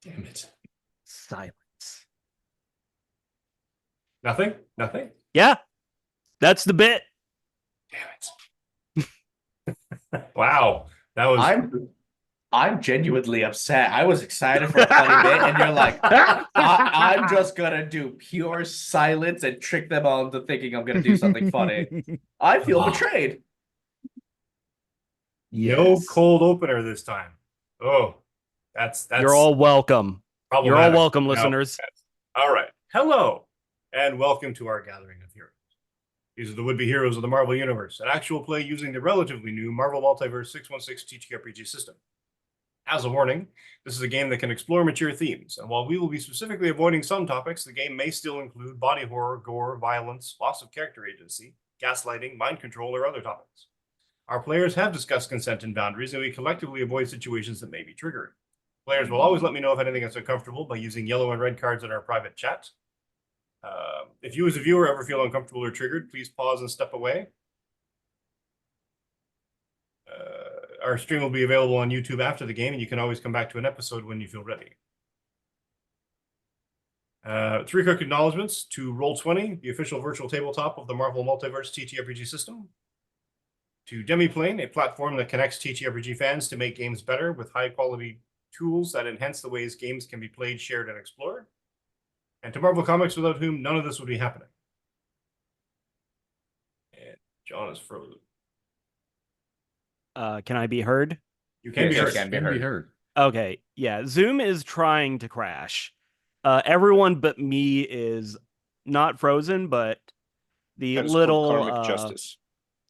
Damn it. Silence. Nothing? Nothing? Yeah, that's the bit. Damn it. Wow. That was I'm genuinely upset. I was excited for a funny bit, and you're like, I'm just gonna do pure silence and trick them all into thinking I'm gonna do something funny. I feel betrayed. no cold opener this time. Oh, that's You're all welcome. You're all welcome, listeners. All right. Hello, and welcome to our gathering of heroes. These are the would-be heroes of the Marvel Universe, an actual play using the relatively new Marvel Multiverse 616 ttrpg system. As a warning, this is a game that can explore mature themes, and while we will be specifically avoiding some topics, the game may still include body horror, gore, violence, loss of character agency, gaslighting, mind control, or other topics. Our players have discussed consent and boundaries, and we collectively avoid situations that may be triggering. Players will always let me know if anything is uncomfortable by using yellow and red cards in our private chat. If you as a viewer ever feel uncomfortable or triggered, please pause and step away. Our stream will be available on YouTube after the game, and you can always come back to an episode when you feel ready. 3 quick acknowledgements to Roll20, the official virtual tabletop of the Marvel Multiverse TTRPG system. To Demiplane, a platform that connects TTRPG fans to make games better with high-quality tools that enhance the ways games can be played, shared, and explored. And to Marvel Comics, without whom none of this would be happening. And John is frozen. Can I be heard? You can be heard. Can be heard. Okay, yeah. Zoom is trying to crash. Everyone but me is not frozen, but the little karmic justice.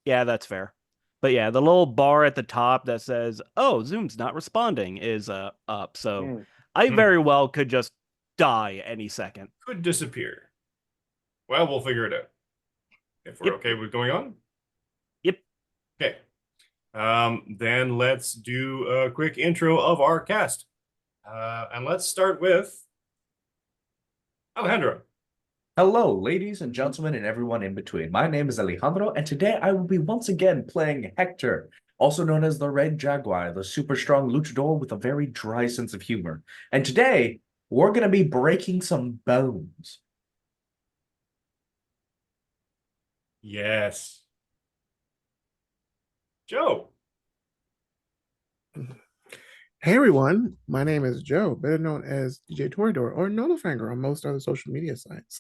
Yeah, that's fair. But yeah, the little bar at the top that says, "Oh, Zoom's not responding," is up. So I very well could just die any second. Could disappear. Well, we'll figure it out. If we're okay with going on. Yep. Okay. Then let's do a quick intro of our cast. And let's start with Alejandro. Hello, ladies and gentlemen, and everyone in between. My name is Alejandro, and today I will be once again playing Hector, also known as the Red Jaguar, the super strong luchador with a very dry sense of humor. And today, we're going to be breaking some bones. Yes. Joe. Hey everyone, my name is Joe, better known as DJ Toridor or Notifanger on most other social media sites.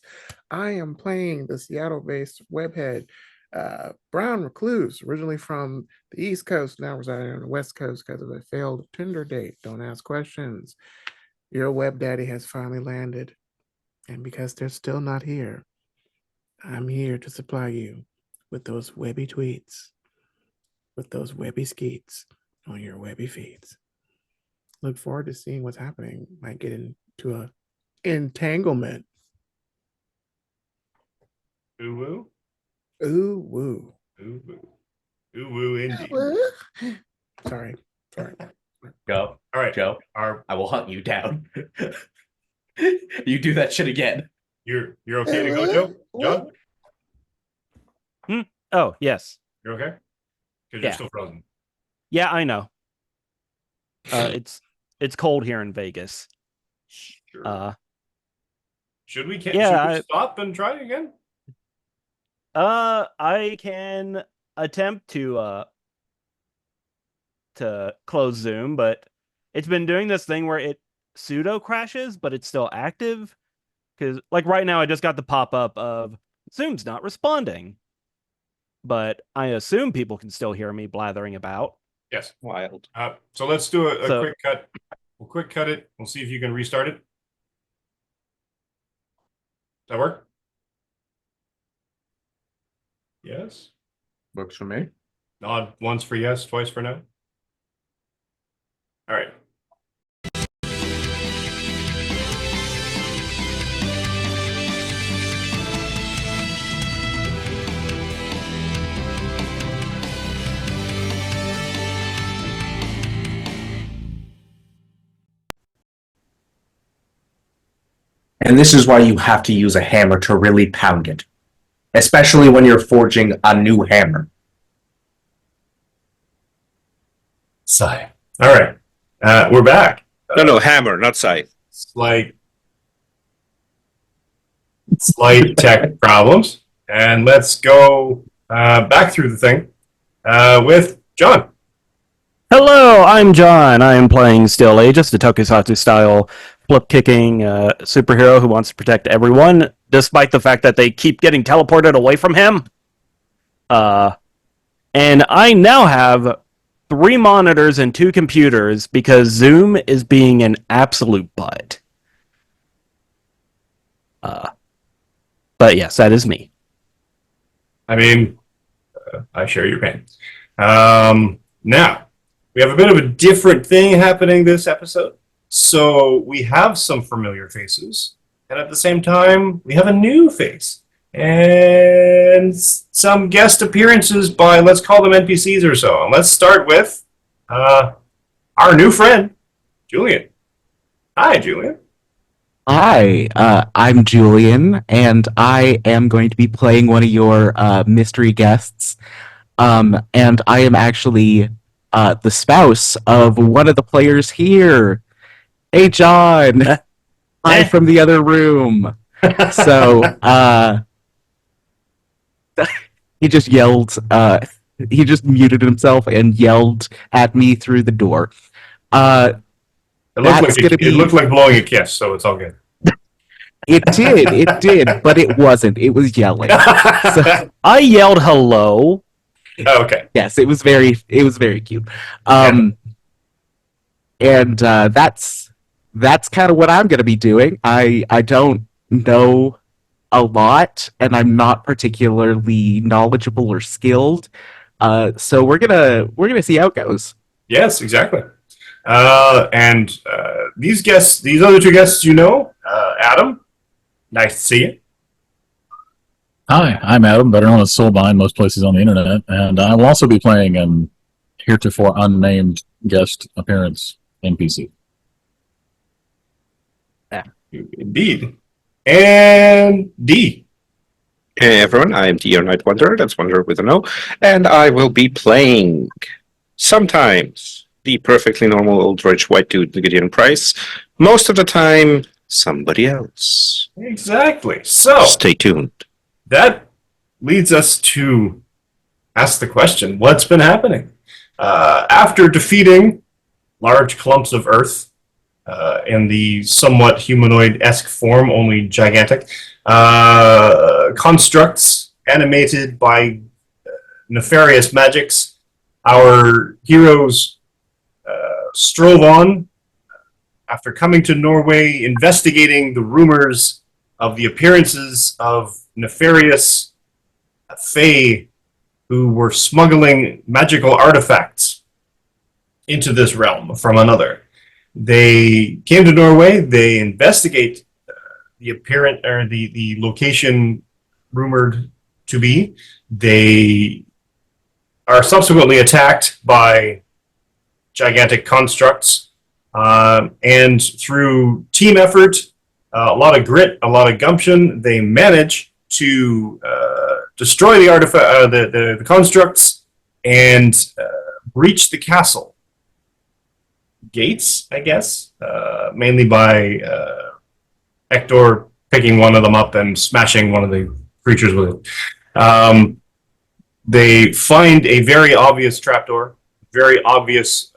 I am playing the Seattle-based webhead Brown Recluse, originally from the East Coast, now residing on the West Coast because of a failed Tinder date. Don't ask questions. Your web daddy has finally landed, and because they're still not here, I'm here to supply you with those webby tweets, with those webby skeets on your webby feeds. Look forward to seeing what's happening. Might get into a entanglement. Ooh woo. Ooh woo. Ooh woo. Ooh woo indeed. Sorry. Go. All right. Joe, I will hunt you down. You do that shit again. You're okay to go, Joe? John? Oh, yes. You're okay? Because Yeah. you're still frozen. Yeah, I know. It's cold here in Vegas. Sure. Should we Yeah, stop and try again? I can attempt to close Zoom, but it's been doing this thing where it pseudo crashes, but it's still active. Because like right now, I just got the pop up of Zoom's not responding, but I assume people can still hear me blathering about. Yes. Wild. So let's do a quick cut. We'll quick cut it. We'll see if you can restart it. Does that work? Yes. Works for me. Nod once for yes, twice for no. All right. And this is why you have to use a hammer to really pound it. Especially when you're forging a new hammer. Sigh. All right. We're back. No, hammer, not scythe. slight tech problems. And let's go back through the thing with John. Hello, I'm John. I am playing Still Aegis, the Tokusatsu-style flip-kicking superhero who wants to protect everyone, despite the fact that they keep getting teleported away from him. And I now have 3 monitors and 2 computers because Zoom is being an absolute butt. But yes, that is me. I mean, I share your pain. Now, we have a bit of a different thing happening this episode. So we have some familiar faces, and at the same time, we have a new face. And some guest appearances by, let's call them NPCs or so. And let's start with our new friend, Julian. Hi, Julian. Hi, I'm Julian, and I am going to be playing one of your mystery guests. And I am actually the spouse of one of the players here. Hey, John. Hi from the other room. So, he just yelled, he just muted himself and yelled at me through the door. It looked like blowing a kiss, so it's all good. It did, but it wasn't. It was yelling. So, I yelled hello. Okay. yes, it was very cute. And that's kind of what I'm going to be doing. I don't know a lot, and I'm not particularly knowledgeable or skilled. So we're gonna see how it goes. Yes, exactly. And these other 2 guests, Adam, nice to see you. Hi, I'm Adam, better known as Soulbind most places on the internet, and I will also be playing an heretofore unnamed guest appearance NPC. Indeed. And D. Hey everyone, I am D.O. Night Wanderer, that's Wanderer with an O, and I will be playing, sometimes, the perfectly normal old rich white dude, Gideon Price. Most of the time, somebody else. Exactly. So, Stay tuned. that leads us to ask the question, what's been happening? After defeating large clumps of earth in the somewhat humanoid-esque form, only gigantic, constructs animated by nefarious magics, our heroes strove on after coming to Norway, investigating the rumors of the appearances of nefarious fae who were smuggling magical artifacts into this realm from another. They came to Norway. They investigate the location rumored to be. They are subsequently attacked by gigantic constructs, and through team effort, a lot of grit, a lot of gumption, they manage to destroy the artifact, the constructs, and breach the castle gates, I guess, mainly by Hector picking one of them up and smashing one of the creatures with it. They find a very obvious trapdoor, very obvious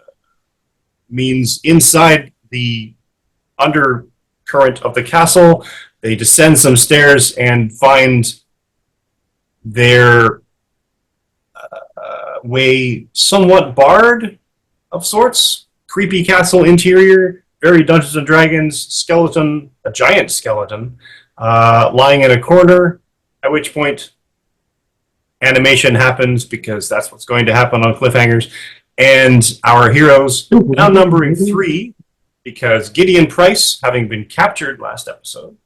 means inside the undercurrent of the castle. They descend some stairs and find their way somewhat barred of sorts. Creepy castle interior, very Dungeons and Dragons skeleton, a giant skeleton, lying in a corner, at which point animation happens because that's what's going to happen on cliffhangers. And our heroes, now numbering 3, because Gideon Price, having been captured last episode,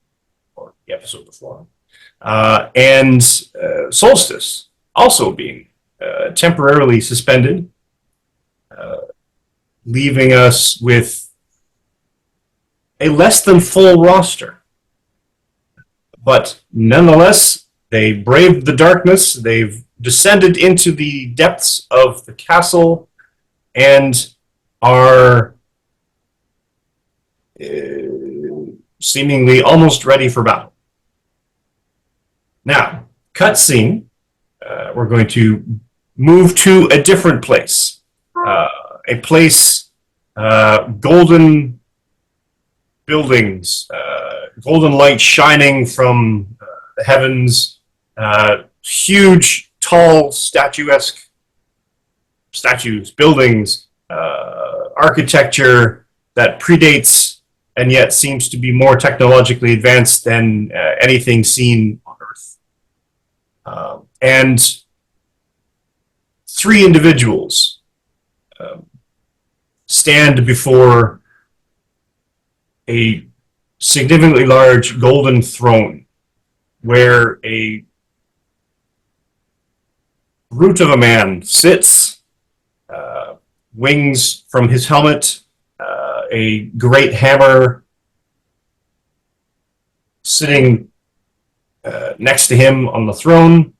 or the episode before, and Solstice also being temporarily suspended, leaving us with a less than full roster. But nonetheless, they braved the darkness, they've descended into the depths of the castle, and are seemingly almost ready for battle. Now, cutscene. We're going to move to a different place. A place, golden buildings, golden light shining from the heavens, huge, tall, statuesque statues, buildings, architecture that predates and yet seems to be more technologically advanced than anything seen on Earth. And three individuals stand before a significantly large golden throne where a brute of a man sits, wings from his helmet, a great hammer sitting next to him on the throne,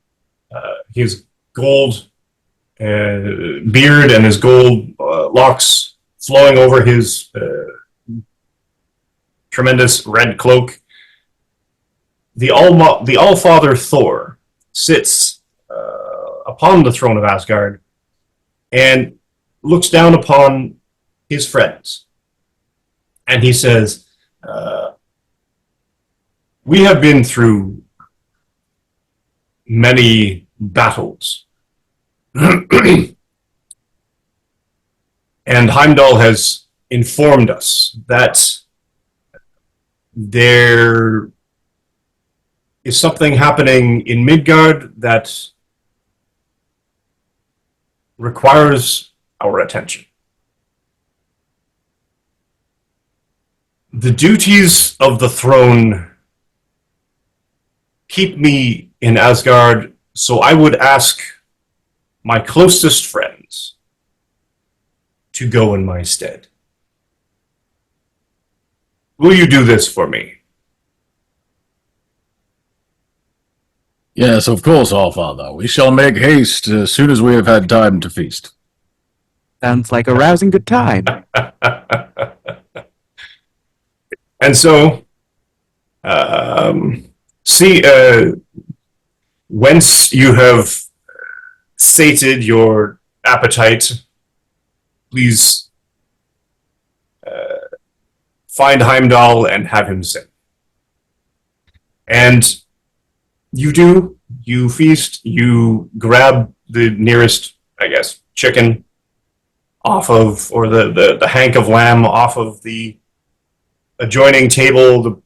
his gold beard and his gold locks flowing over his tremendous red cloak. The All-Father Thor sits upon the throne of Asgard and looks down upon his friends. And he says, we have been through many battles. And Heimdall has informed us that there is something happening in Midgard that requires our attention. The duties of the throne keep me in Asgard, so I would ask my closest friends to go in my stead. Will you do this for me? Yes, of course, All-Father. We shall make haste as soon as we have had time to feast. Sounds like a rousing good time. And so, whence you have sated your appetite, please find Heimdall and have him sing. And you do. You feast. You grab the nearest, I guess, chicken off of, or the hank of lamb off of the adjoining table, the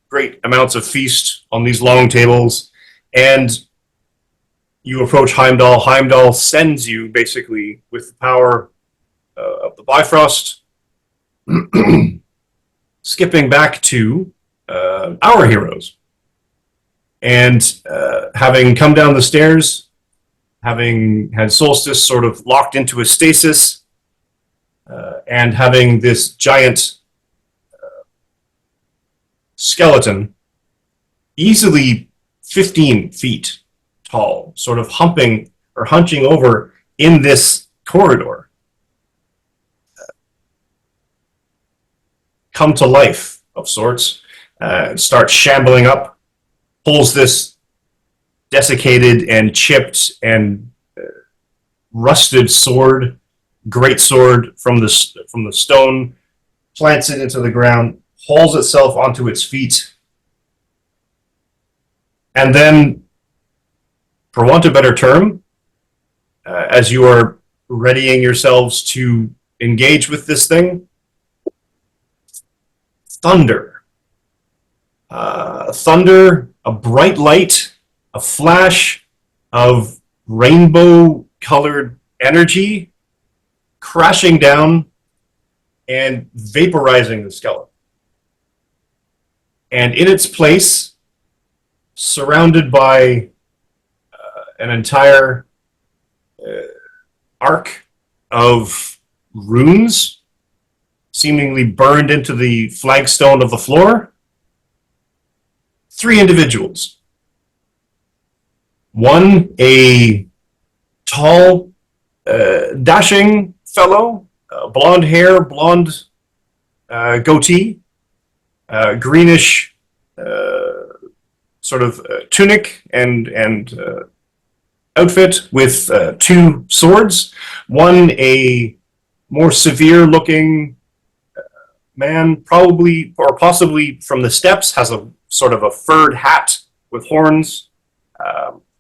great amounts of feast on these long tables, and you approach Heimdall. Heimdall sends you, basically, with the power of the Bifrost, skipping back to our heroes. And having come down the stairs, having had Solstice sort of locked into a stasis, and having this giant skeleton, easily 15 feet tall, sort of humping or hunching over in this corridor, come to life of sorts, starts shambling up, pulls this desiccated and chipped and rusted sword, great sword from the stone, plants it into the ground, hauls itself onto its feet, and then, for want of a better term, as you are readying yourselves to engage with this thing, thunder. Thunder, a bright light, a flash of rainbow-colored energy crashing down and vaporizing the skeleton. And in its place, surrounded by an entire arc of runes, seemingly burned into the flagstone of the floor, three individuals. One, a tall, dashing fellow, blonde hair, blonde goatee, greenish sort of tunic and outfit with 2 swords. One, a more severe looking man, probably or possibly from the steppes, has a sort of a furred hat with horns,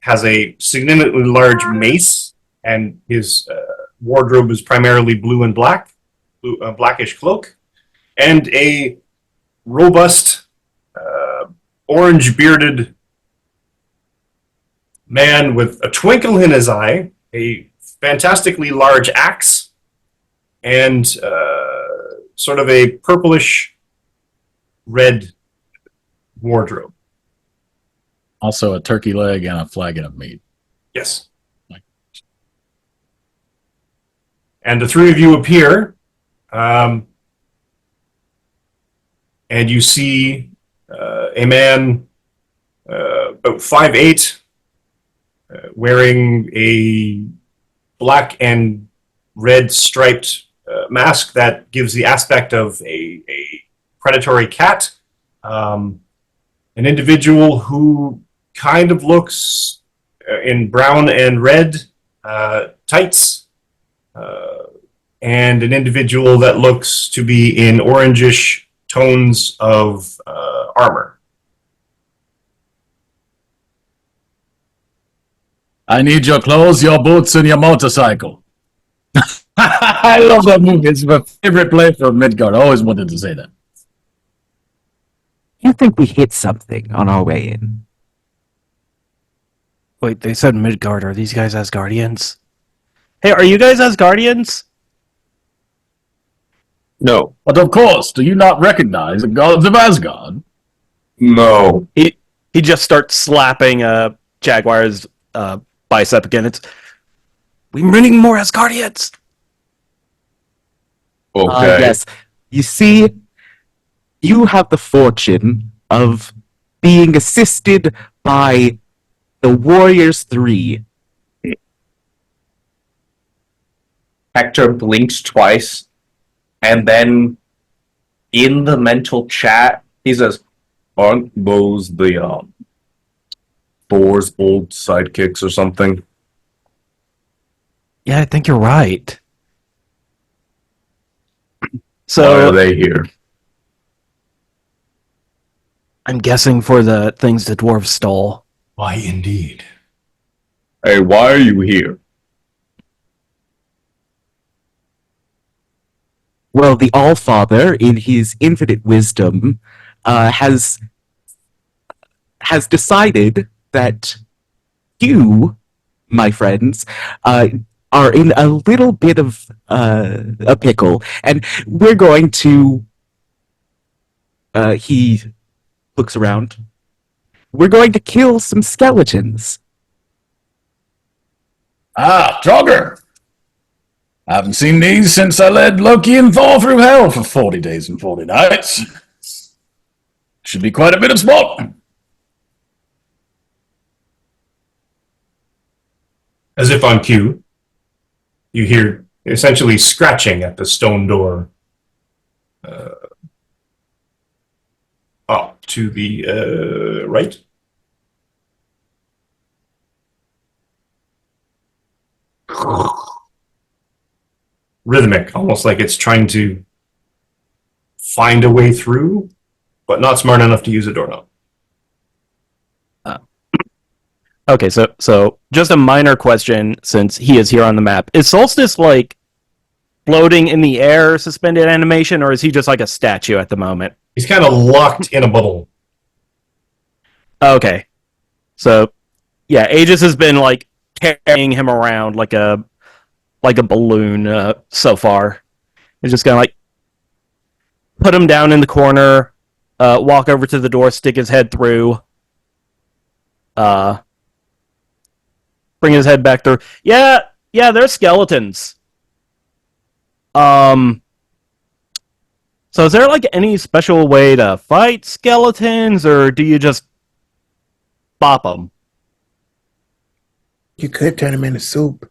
has a significantly large mace, and his wardrobe is primarily blue and black, blackish cloak, and a robust, orange bearded man with a twinkle in his eye, a fantastically large axe, and sort of a purplish red wardrobe. Also a turkey leg and a flagon of meat. Yes. And the 3 of you appear, and you see a man about 5'8", wearing a black and red striped mask that gives the aspect of a predatory cat. An individual who kind of looks in brown and red tights, and an individual that looks to be in orangish tones of armor. I need your clothes, your boots, and your motorcycle. I love that movie. It's my favorite play from Midgard. I always wanted to say that. You think we hit something on our way in? Wait, they said Midgard. Are these guys Asgardians? Hey, are you guys Asgardians? No. But of course, do you not recognize the gods of Asgard? No. He just starts slapping Jaguar's bicep again. It's we're running more Asgardians. Okay. Yes. You see, you have the fortune of being assisted by the Warriors 3. Hector blinks twice, and then in the mental chat, he says, "Aren't those the Thor's old sidekicks or something?" Yeah, I think you're right. Why So are they here? I'm guessing for the things the dwarves stole. Why, indeed. Hey, why are you here? Well, the Allfather, in his infinite wisdom, has decided that you, my friends, are in a little bit of a pickle, and we're going to. He looks around. We're going to kill some skeletons. Ah, Draugr! I haven't seen these since I led Loki and Thor through hell for 40 days and 40 nights. Should be quite a bit of sport. As if on cue, you hear essentially scratching at the stone door up to the right. Rhythmic, almost like it's trying to find a way through, but not smart enough to use a doorknob. Okay, so just a minor question since he is here on the map. Is Solstice like floating in the air, suspended animation, or is he just like a statue at the moment? He's kind of locked in a bubble. Okay. So yeah, Aegis has been like carrying him around like a balloon so far. He's just gonna like put him down in the corner, walk over to the door, stick his head through, bring his head back through. Yeah, they're skeletons. So is there like any special way to fight skeletons, or do you just bop them? You could turn them into soup.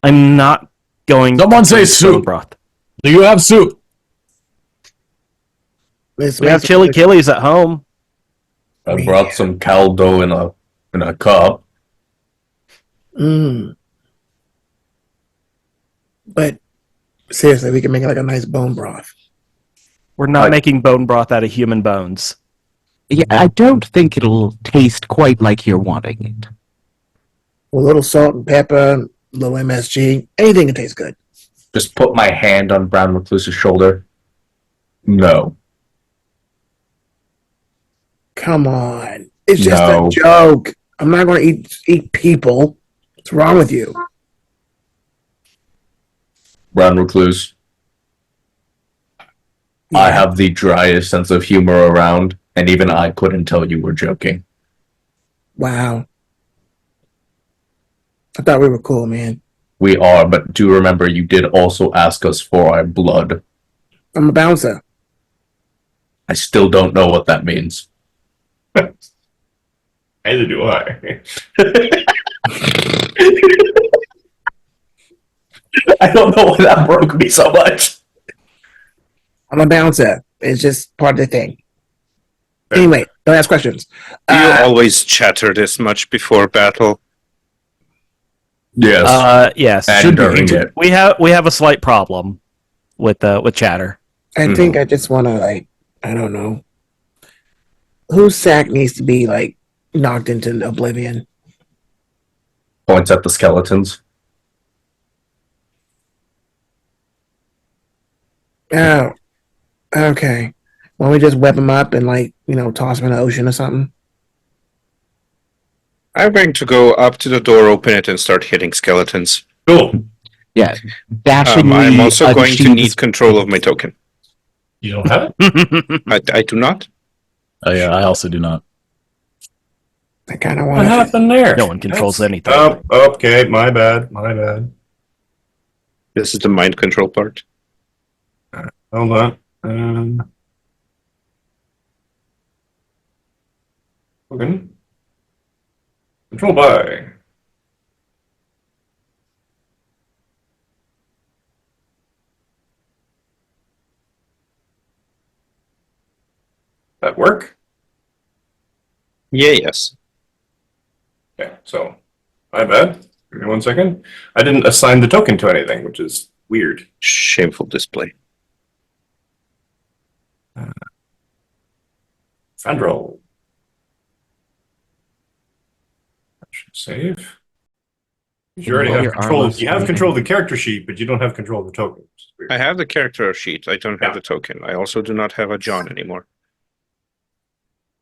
I'm not going. Someone say to soup. broth. Do you have soup? This We have makes chili it- killies at home. I brought some caldo in a cup. Mm. But seriously, we can make it like a nice bone broth. We're not I- making bone broth out of human bones. Yeah, I don't think it'll taste quite like you're wanting it. A little salt and pepper, a little MSG, anything can taste good. Just put my hand on Brown Recluse's shoulder. No. Come on. It's just No. a joke. I'm not going to eat people. What's wrong with you? Brown Recluse, I have the driest sense of humor around, and even I couldn't tell you were joking. Wow. I thought we were cool, man. We are, but do remember you did also ask us for our blood. I'm a bouncer. I still don't know what that means. Neither do I. I don't know why that broke me so much. I'm a bouncer. It's just part of the thing. Anyway, don't ask questions. Do you always chatter this much before battle? Yes. Yes. And during it. We have a slight problem with chatter. I think I just want to, I don't know. Whose sack needs to be, knocked into oblivion? Points at the skeletons. Oh, okay. Why don't we just whip them up and, toss them in the ocean or something? I'm going to go up to the door, open it, and start hitting skeletons. Cool. Yeah, dashingly. I'm also going to achieves- need control of my token. You don't have it? I do not. Oh yeah, I also do not. I kind of What want to. happened there? No one controls anything. Oh, okay. My bad. My bad. This is the mind control part. Hold on. Okay. Control by. That work? Yeah, yes. Okay, so my bad. Give me 1 second. I didn't assign the token to anything, which is weird. Shameful display. Fandral. Save. You already have Your control. armor's You have moving. control of the character sheet, but you don't have control of the token. which is weird. I have the character sheet. I don't have Yeah. the token. I also do not have a John anymore.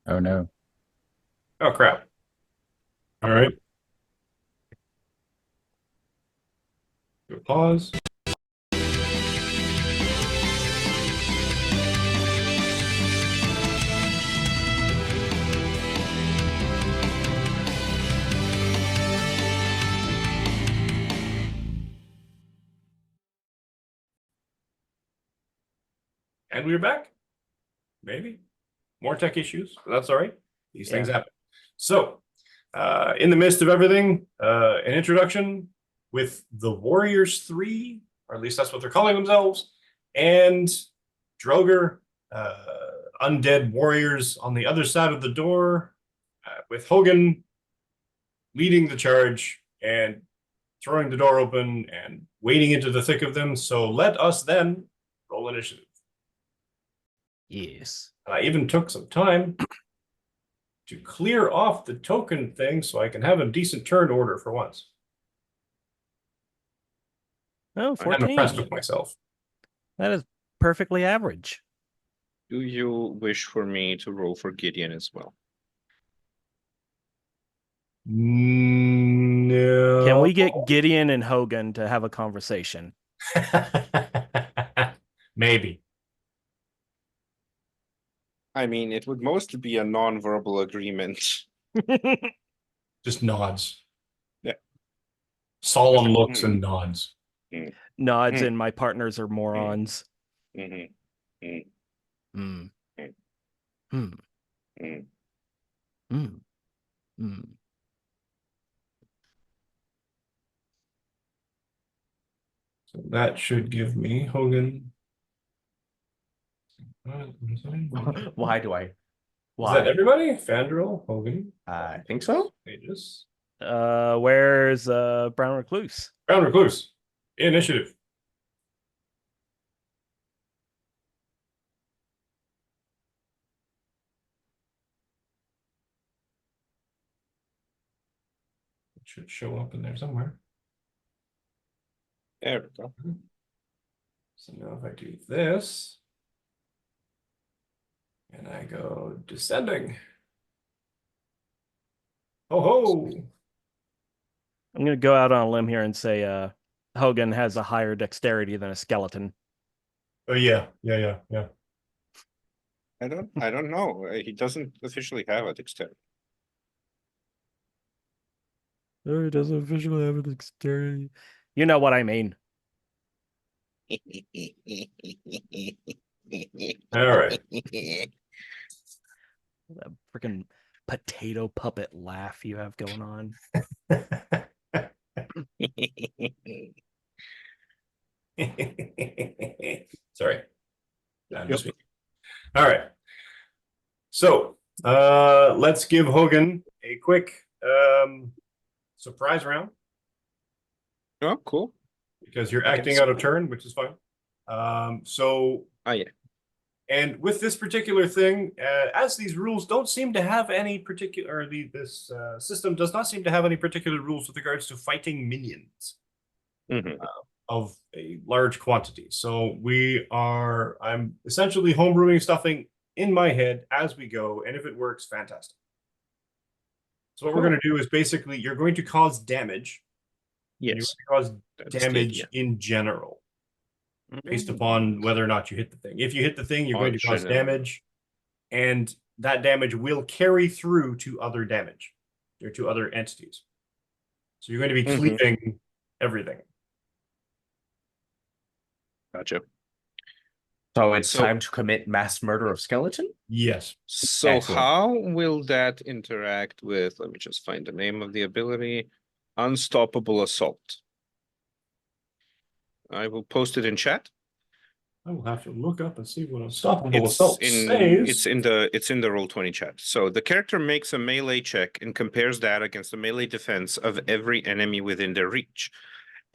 Oh no. Oh crap! All right. Do a pause. And we're back. Maybe more tech issues, but that's all right. These things happen. So, in the midst of everything, an introduction with the Warriors 3, or at least that's what they're calling themselves, and Draugr, undead warriors on the other side of the door, with Hogan leading the charge and throwing the door open and wading into the thick of them. So let us then roll initiative. Yes. I even took some time to clear off the token thing so I can have a decent turn order for once. Oh, I'm impressed 14. with myself. That is perfectly average. Do you wish for me to roll for Gideon as well? No. Can we get Gideon and Hogan to have a conversation? Maybe. I mean, it would mostly be a non-verbal agreement. Just nods. Yeah. Solemn looks and nods. Nods and my partners are morons. Mm-hmm. Mm. Mm. Mm. Mm. Mm. Mm. So that should give me Hogan. Why do I? Is that Why? everybody? Fandral, Hogan, I think so. Aegis. Where's Brown Recluse? Brown Recluse. Initiative. It should show up in there somewhere. There we go. So now if I do this, and I go descending. Oh ho! I'm gonna go out on a limb here and say Hogan has a higher dexterity than a skeleton. Oh yeah. I don't know. He doesn't officially have a dexterity. Oh, he doesn't officially have a dexterity. You know what I mean. All right. That freaking potato puppet laugh you have going on. Sorry. I'm just speaking. All right. So let's give Hogan a quick surprise round Oh, cool. because you're Okay, acting so- out of turn, which is fine. So Oh yeah. and with this particular thing, as these rules don't seem to have any particular, or this system does not seem to have any particular rules with regards to fighting minions Mhm. of a large quantity. So I'm essentially homebrewing stuffing in my head as we go, and if it works, fantastic. So what we're going to do is basically you're going to cause damage. And Yes. you're going to cause That's the damage idea. in general, based upon whether or not you hit the thing. If you hit the thing, you're going to cause General. damage, and that damage will carry through to other damage or to other entities. So you're going to be Mhm. cleaving everything. Gotcha. So it's So- time to commit mass murder of skeleton. Yes. So Excellent. how will that interact with, let me just find the name of the ability, Unstoppable Assault. I will post it in chat. I will have to look up and see what unstoppable It's assault in says. it's in the Roll20 chat. So the character makes a melee check and compares that against the melee defense of every enemy within their reach.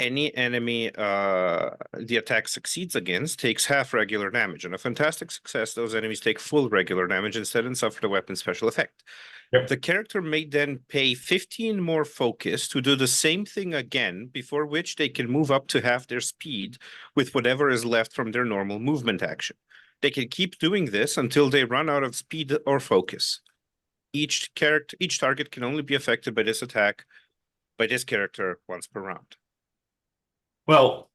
Any enemy the attack succeeds against takes half regular damage. And a fantastic success, those enemies take full regular damage instead and suffer the weapon special effect. Yep. The character may then pay 15 more focus to do the same thing again, before which they can move up to half their speed with whatever is left from their normal movement action. They can keep doing this until they run out of speed or focus. Each target can only be affected by this attack by this character once per round. Well,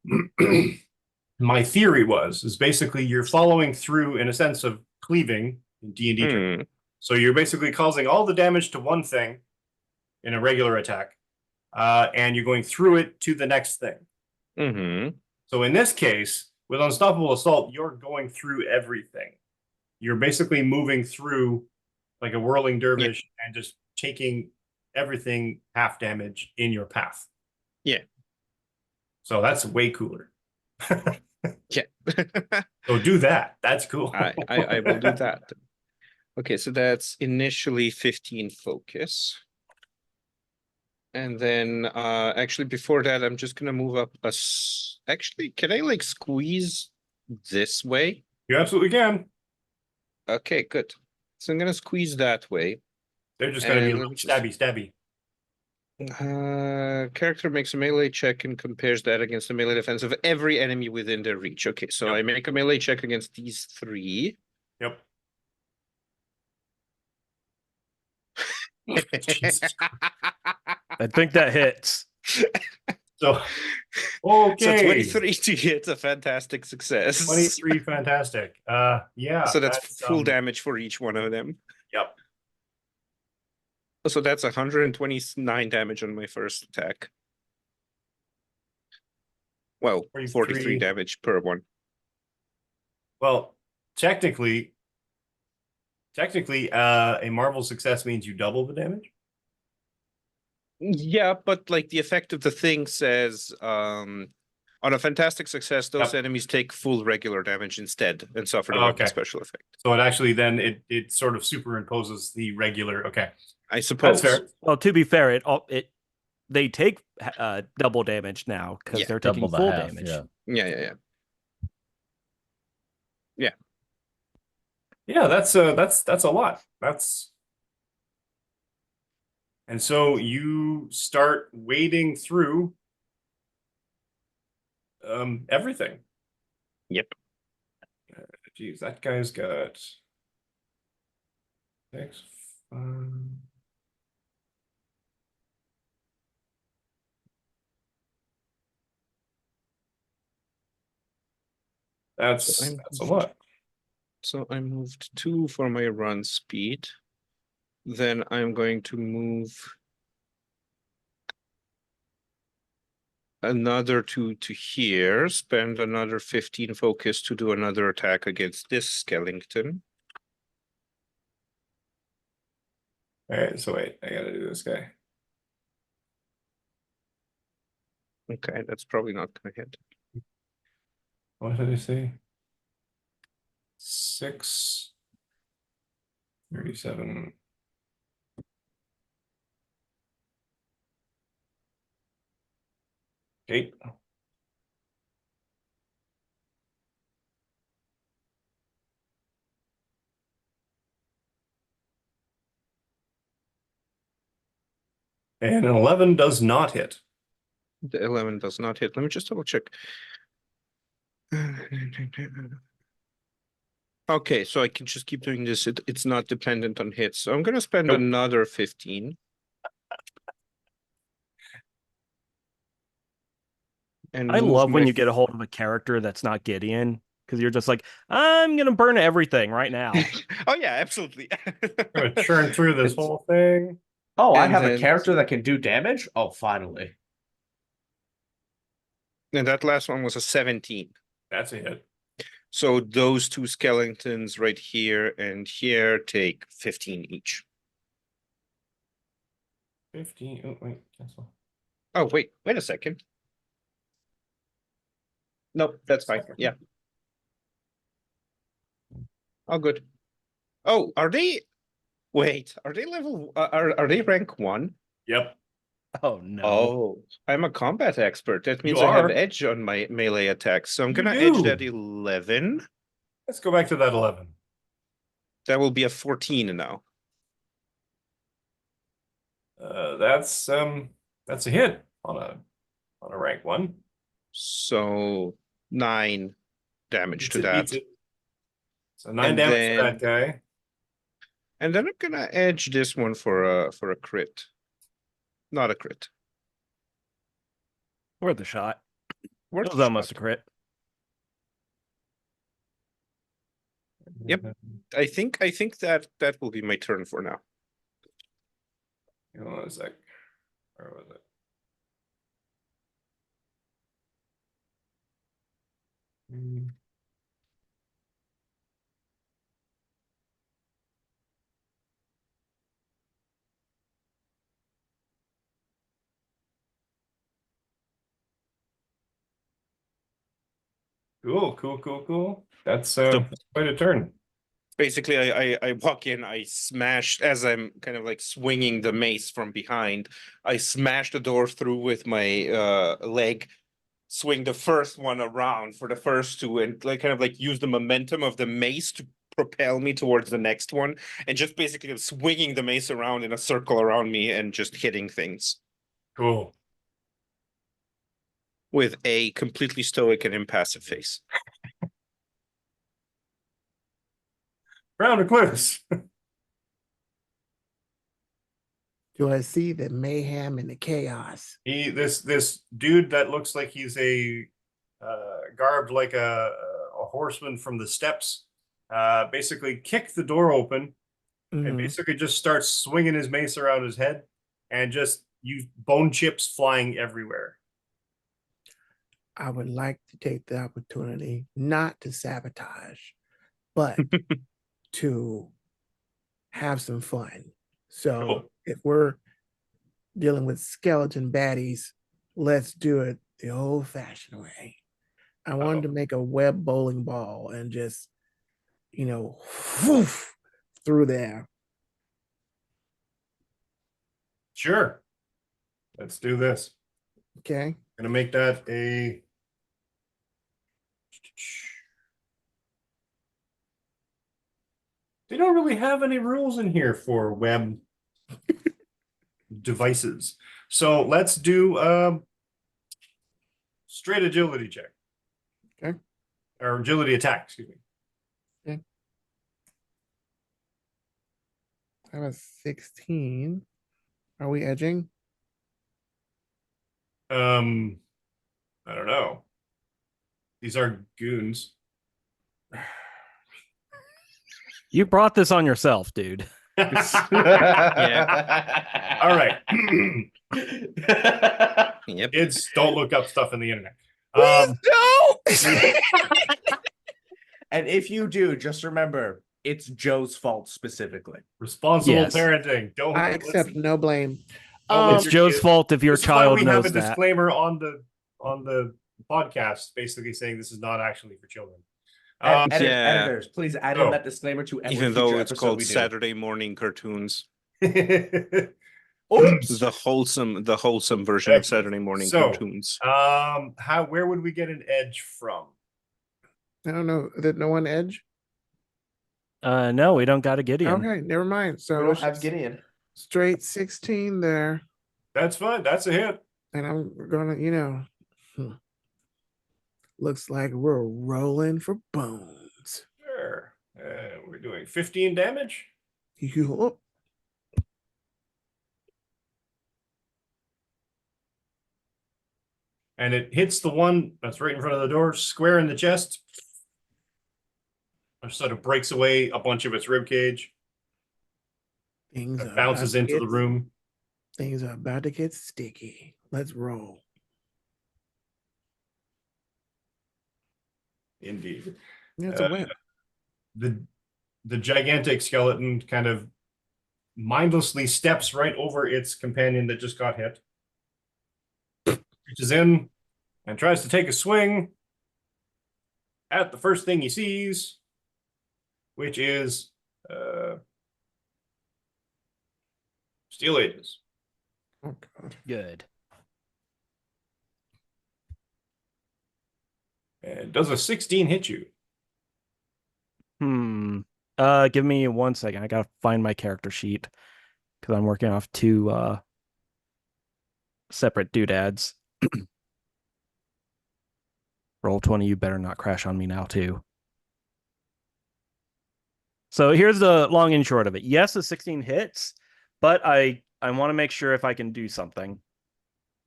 my theory is basically you're following through in a sense of cleaving in D&D terms. Hmm. So you're basically causing all the damage to one thing in a regular attack, and you're going through it to the next thing. Mm-hmm. So in this case, with Unstoppable Assault, you're going through everything. You're basically moving through like a whirling dervish and just taking everything half damage in your path. Yeah. So that's way cooler. Yeah. So do that. That's cool. I will do that. Okay, so that's initially 15 focus. And then actually before that, I'm just gonna move up actually, can I like squeeze this way? You absolutely can. Okay, good. So I'm gonna squeeze that way. They're just going to be a And little let me stabby. Character makes a melee check and compares that against the melee defense of every enemy within their reach. Okay, so Yep. I make a melee check against these three. Yep. Jesus. I think that hits. So, okay. So 23 to hit, a fantastic success. 23, fantastic. Yeah. So that's full um, damage for each one of them. Yep. So that's 129 damage on my first attack. Well, 43. 43 damage per one. Well, technically, a Marvel success means you double the damage. Yeah, but like the effect of the thing says On a fantastic success, those Yep. enemies take full regular damage instead and suffer the Oh, weapon okay. special effect. So it actually then it sort of superimposes the regular. Okay, I suppose. that's fair. Well, to be fair, they take double damage now because Yeah, they're taking Double the full half, damage. yeah. Yeah. Yeah, that's a lot. And so you start wading through everything. Yep. Geez, that guy's got six. That's a lot. So I moved 2 for my run speed. Then I'm going to move another 2 to here, spend another 15 focus to do another attack against this skeleton. All right, so wait, I gotta do this guy. Okay, that's probably not gonna hit. What did I say? 6, 37. Okay. And an 11 does not hit. The 11 does not hit. Let me just double check. Okay, so I can just keep doing this. It's not dependent on hits. So I'm gonna spend Nope. another 15. And I move love when my you get a hold of a character that's not Gideon because you're just like, I'm gonna burn everything right now. Oh yeah, absolutely. I'm gonna churn through this whole thing. Oh, I And have a then- character that can do damage? Oh, finally. And that last one was a 17. That's a hit. So those 2 skeletons right here and here take 15 each. 15. Oh, wait, cancel. Oh, wait a second. Nope, that's fine. Yeah. Oh, good. Oh, are they? Wait, are they level? Are they rank 1? Yep. Oh no. Oh, I'm a combat expert. That means You I have are. edge on my melee attacks. So I'm You gonna edge do. that 11. Let's go back to that 11. That will be a 14 now. That's a hit on a rank 1. So 9 damage to that. Beats it. So 9 And damage then- to that guy. And then I'm gonna edge this one for a crit. Not a crit. Worth a shot. Worth It was a almost a shot. crit. Yep. I think that will be my turn for now. Hold on a sec. Where was it? Cool. That's quite a turn. Basically, I walk in, I smash as I'm kind of like swinging the mace from behind. I smash the door through with my leg, swing the first one around for the first 2, and like kind of like use the momentum of the mace to propel me towards the next one, and just basically swinging the mace around in a circle around me and just hitting things Cool. with a completely stoic and impassive face. Round Recluse. Do I see the mayhem and the chaos? This dude that looks like he's a garbed like a horseman from the steppes. Basically kicked the door open and Mhm. basically just starts swinging his mace around his head and just use bone chips flying everywhere. I would like to take the opportunity not to sabotage, but to have some fun. So Cool. if we're dealing with skeleton baddies, let's do it the old-fashioned way. I wanted to make a web bowling ball and just, whoof, through there. Sure. Let's do this. Okay. Gonna make that a. They don't really have any rules in here for web devices. So let's do straight agility check. Okay. Or agility attack, excuse me. Okay. I have a 16. Are we edging? I don't know. These are goons. You brought this on yourself, dude. Yeah. All right. Yep. Kids, don't look up stuff in the internet. Please don't. And if you do, just remember it's Joe's fault specifically. Responsible Yes. parenting. Don't. I accept no blame. Oh, It's your Joe's kid- fault if your This is why child we have knows a that. disclaimer on the podcast, basically saying this is not actually for children. Editors, please add in Oh. that discllaimer to every Even future though it's episode called we do. Saturday morning cartoons, Oops. the wholesome version of Saturday morning So, cartoons. where would we get an edge from? I don't know. Did no one edge? No, we don't got a Gideon. Okay, never mind. So We don't it's have just Gideon. straight 16 there. That's fine. That's a hit. And I'm gonna, looks like we're rolling for bones. Sure. We're doing 15 damage. You And it hits the one that's right in front of the door, square in the chest. Or sort of breaks away a bunch of its rib cage. things It are bounces about to into the get- room. Things are about to get sticky. Let's roll. Indeed. That's a whip. The gigantic skeleton kind of mindlessly steps right over its companion that just got hit. Reaches in and tries to take a swing at the first thing he sees, which is Steel Aegis. Oh god. Good. And does a 16 hit you? Give me 1 second. I gotta find my character sheet because I'm working off two separate doodads. Roll 20, you better not crash on me now, too. So here's the long and short of it. Yes, the 16 hits, but I want to make sure if I can do something.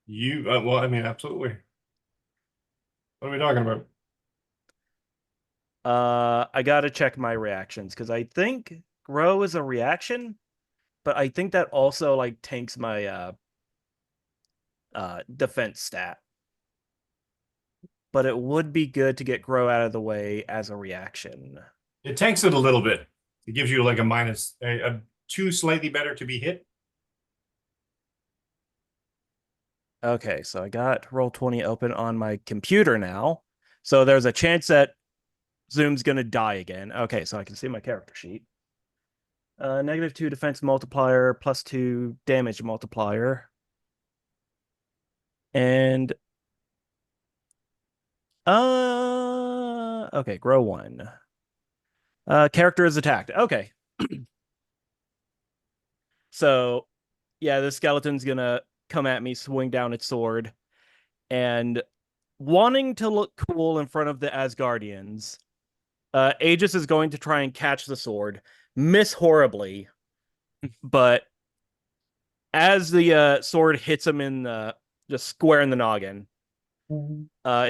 You well, I mean, absolutely. What are we talking about? I gotta check my reactions because I think grow is a reaction, but I think that also like tanks my defense stat. But it would be good to get grow out of the way as a reaction. It tanks it a little bit. It gives you like a minus a 2 slightly better to be hit. Okay, so I got Roll20 open on my computer now. So there's a chance that Zoom's gonna die again. Okay, so I can see my character sheet. -2 defense multiplier, +2 damage multiplier. And okay, grow 1. Character is attacked. Okay. So yeah, the skeleton's gonna come at me, swing down its sword, and wanting to look cool in front of the Asgardians, Aegis is going to try and catch the sword, miss horribly, but as the sword hits him in the just square in the noggin,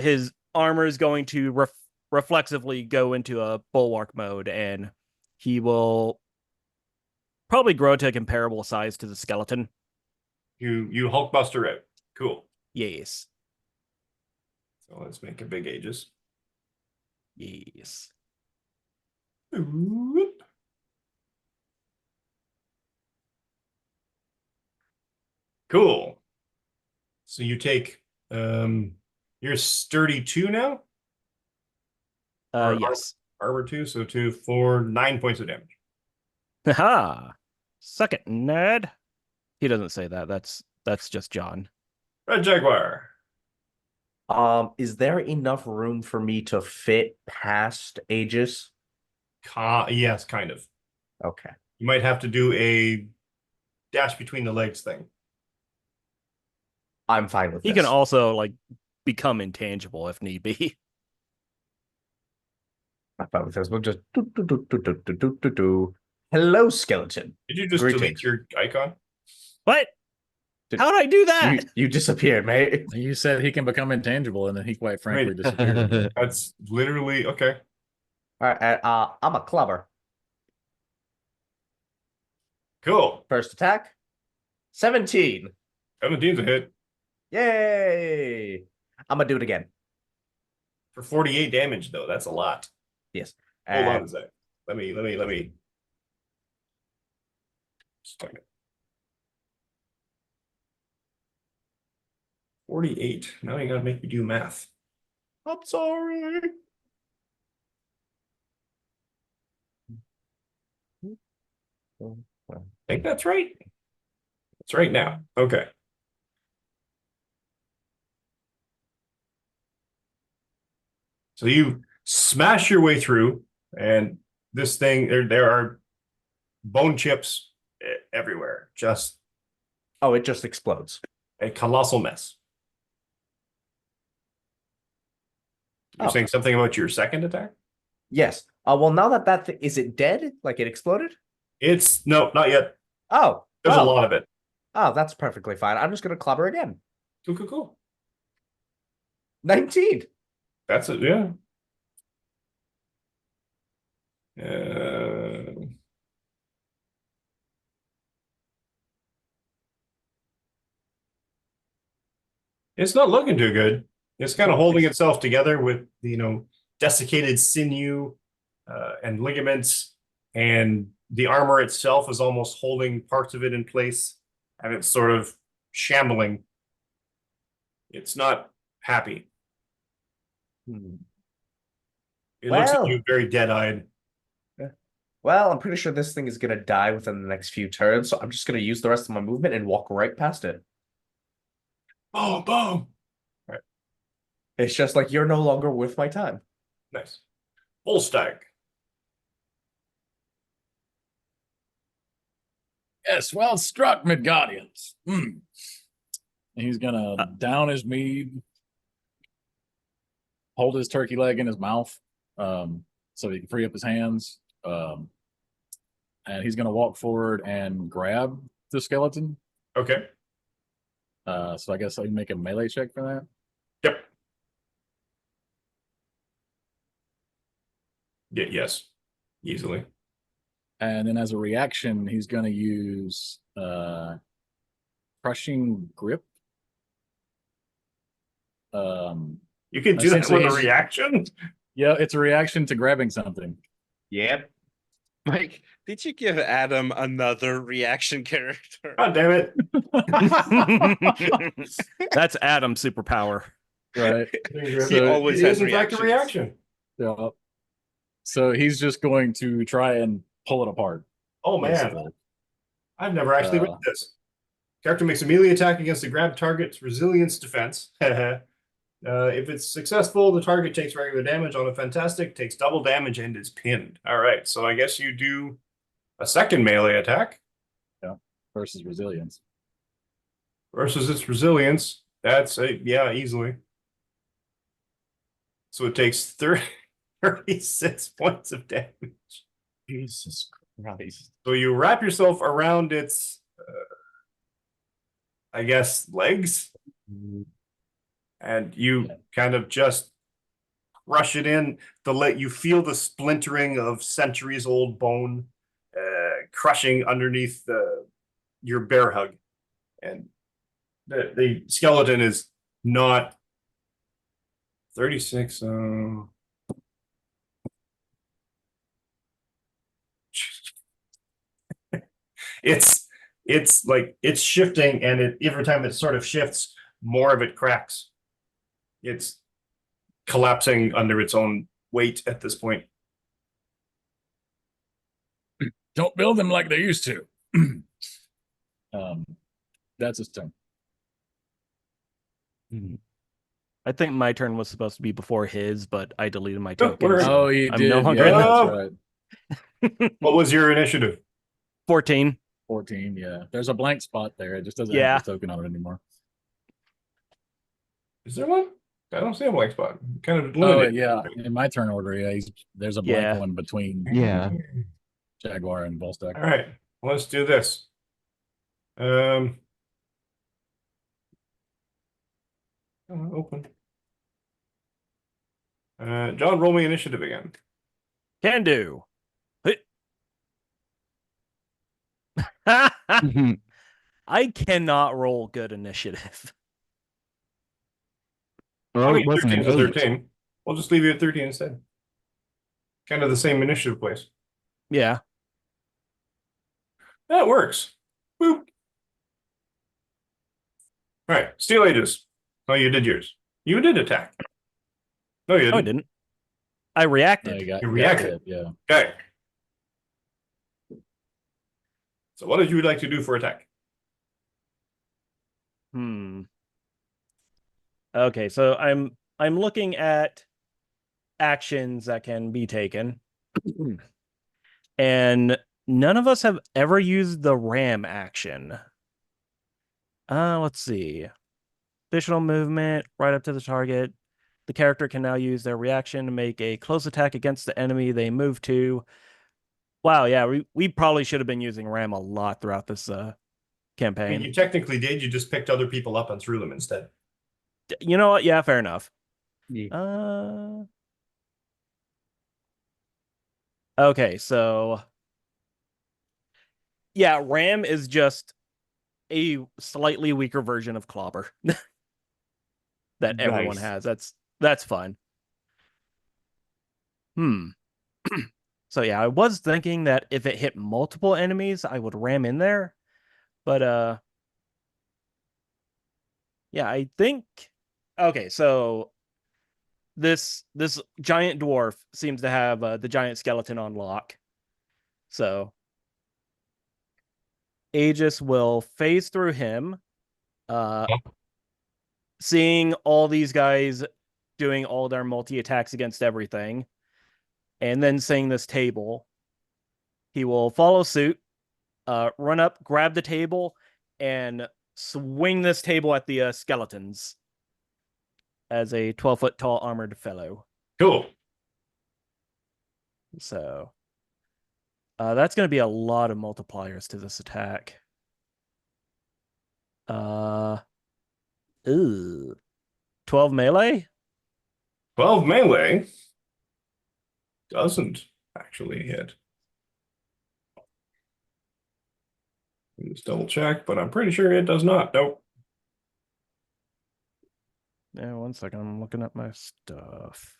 his armor is going to reflexively go into a bulwark mode, and he will probably grow to a comparable size to the skeleton. You Hulkbuster out. Cool. Yes. So let's make a big Aegis. Yes. Cool. So you take You're sturdy 2 now? Or Yes. Arbor 2, so 2, 4, 9 points of damage. Haha. Suck it, nerd. He doesn't say that. That's just John. Red Jaguar. Is there enough room for me to fit past Aegis? Yes, kind of. Okay. You might have to do a dash between the legs thing. I'm fine with He this. can also like become intangible if need be. I'm fine with this. We'll just do. Hello, skeleton. Did you just delete Greetings. your icon? What? Did- How'd I do that? You disappeared, mate. You said he can become intangible, and then he quite frankly Right. disappeared. That's literally okay. All right, I'm a clubber. Cool. First attack, 17. 17's a hit Yay! I'm gonna do it again. for 48 damage, though. That's a lot. Yes. Hold on And a sec. Let me. Stuck it. 48. Now you gotta make me do math. I'm sorry. I think that's right. It's right now. Okay. So you smash your way through, and this thing, there are bone chips everywhere. Just Oh, it just explodes. a colossal mess. You're Oh. saying something about your second attack? Yes. Well, now that is it dead? Like it exploded? It's no, not yet. Oh, There's a well. lot of it. Oh, that's perfectly fine. I'm just gonna clubber again. Cool. 19. That's it. Yeah. It's not looking too good. It's kind of holding itself together with, desiccated sinew and ligaments, and the armor itself is almost holding parts of it in place, and it's sort of shambling. It's not happy. It looks at you very dead-eyed. Well, I'm pretty sure this thing is gonna die within the next few turns, so I'm just gonna use the rest of my movement and walk right past it. Boom, boom. It's just like you're no longer worth my time. Nice. Full stack. Yes, well struck, Midgardians. He's gonna down his mead, hold his turkey leg in his mouth, so he can free up his hands. And he's gonna walk forward and grab the skeleton. Okay. So I guess I can make a melee check for that. Yep. Yeah, yes. Easily. And then as a reaction, he's gonna use crushing grip. You can do that Essentially, with a he's- reaction. Yeah, it's a reaction to grabbing something. Yep. Mike, did you give Adam another reaction character? God damn it. That's Adam's superpower. Right. He So always It has is in fact a reactions. reaction. Yeah. So he's just going to try and pull it apart. Oh man, basically. I've never actually read this. Character makes a melee attack against the grabbed target's resilience defense. If it's successful, the target takes regular damage. On a fantastic, takes double damage and is pinned. All right, so I guess you do a second melee attack Versus resilience. versus its resilience. That's easily. So it takes 36 points of damage. Jesus Christ. So you wrap yourself around its, I guess, legs, and you kind of just crush it in. You feel the splintering of centuries-old bone crushing underneath your bear hug, and the skeleton is not 36. It's shifting, and every time it sort of shifts, more of it cracks. It's collapsing under its own weight at this point. Don't build them like they used to. That's his turn. I think my turn was supposed to be before his, but I deleted my Oh, token. we're- so Oh, you I'm did. no longer yeah, in that. that's right. What was your initiative? 14. 14, yeah. There's a blank spot there. It just doesn't Yeah. have the token on it anymore. Is there one? I don't see a blank spot. Kind of Oh, limited. yeah. In my turn order, yeah, there's a blank Yeah. one between Yeah. Jaguar and Volstack. All right, let's do this. Open. John, roll me initiative again. Can do. Mhm. I cannot roll good initiative. Well, I it mean, wasn't 13 an to 8. 13. We'll just leave you at 13 instead. Kind of the same initiative place. Yeah. That works. Boop. All right, Steel Aegis. Oh, you did yours. You did attack. No, you No, I didn't. didn't. I reacted. No, you got reacted. hit, yeah. Okay. So what did you like to do for attack? Okay, so I'm looking at actions that can be taken. And none of us have ever used the ram action. Let's see. Additional movement right up to the target. The character can now use their reaction to make a close attack against the enemy they move to. Wow, yeah, we probably should have been using ram a lot throughout this I mean, campaign. you technically did. You just picked other people up and threw them instead. You know what? Yeah, fair enough. Yeah. Okay, so yeah, ram is just a slightly weaker version of clobber that everyone Nice. has. That's fun. So yeah, I was thinking that if it hit multiple enemies, I would ram in there. But yeah, I think okay, so this giant dwarf seems to have the giant skeleton on lock. So Aegis will phase through him, seeing all these guys doing all their multi-attacks against everything, and then seeing this table. He will follow suit, run up, grab the table, and swing this table at the skeletons as a 12-foot tall armored fellow. Cool. So that's going to be a lot of multipliers to this attack. 12 melee? 12 melee doesn't actually hit. Let's double check, but I'm pretty sure it does not. Nope. Yeah, 1 second. I'm looking at my stuff.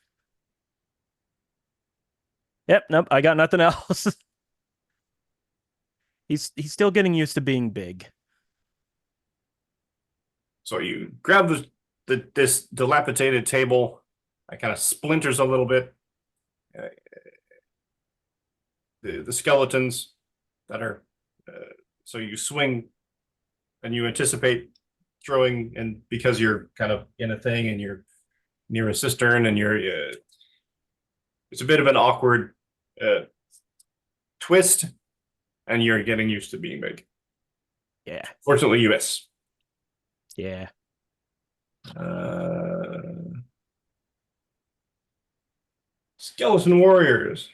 Yep, nope, I got nothing else. He's still getting used to being big. So you grab this dilapidated table. It kind of splinters a little bit. The skeletons that are so you swing and you anticipate throwing, and because you're kind of in a thing and you're near a cistern and you're it's a bit of an awkward twist, and you're getting used to being big. Yeah. Fortunately, you miss. Yeah. Skeleton warriors.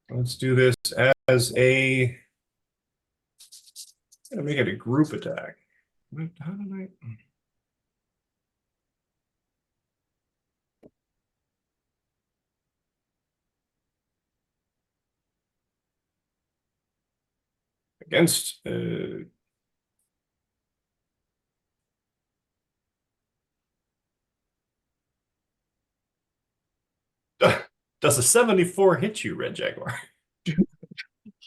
Let's do this as a. I'm gonna make it a group attack. How did I? Against does a 74 hit you, Red Jaguar?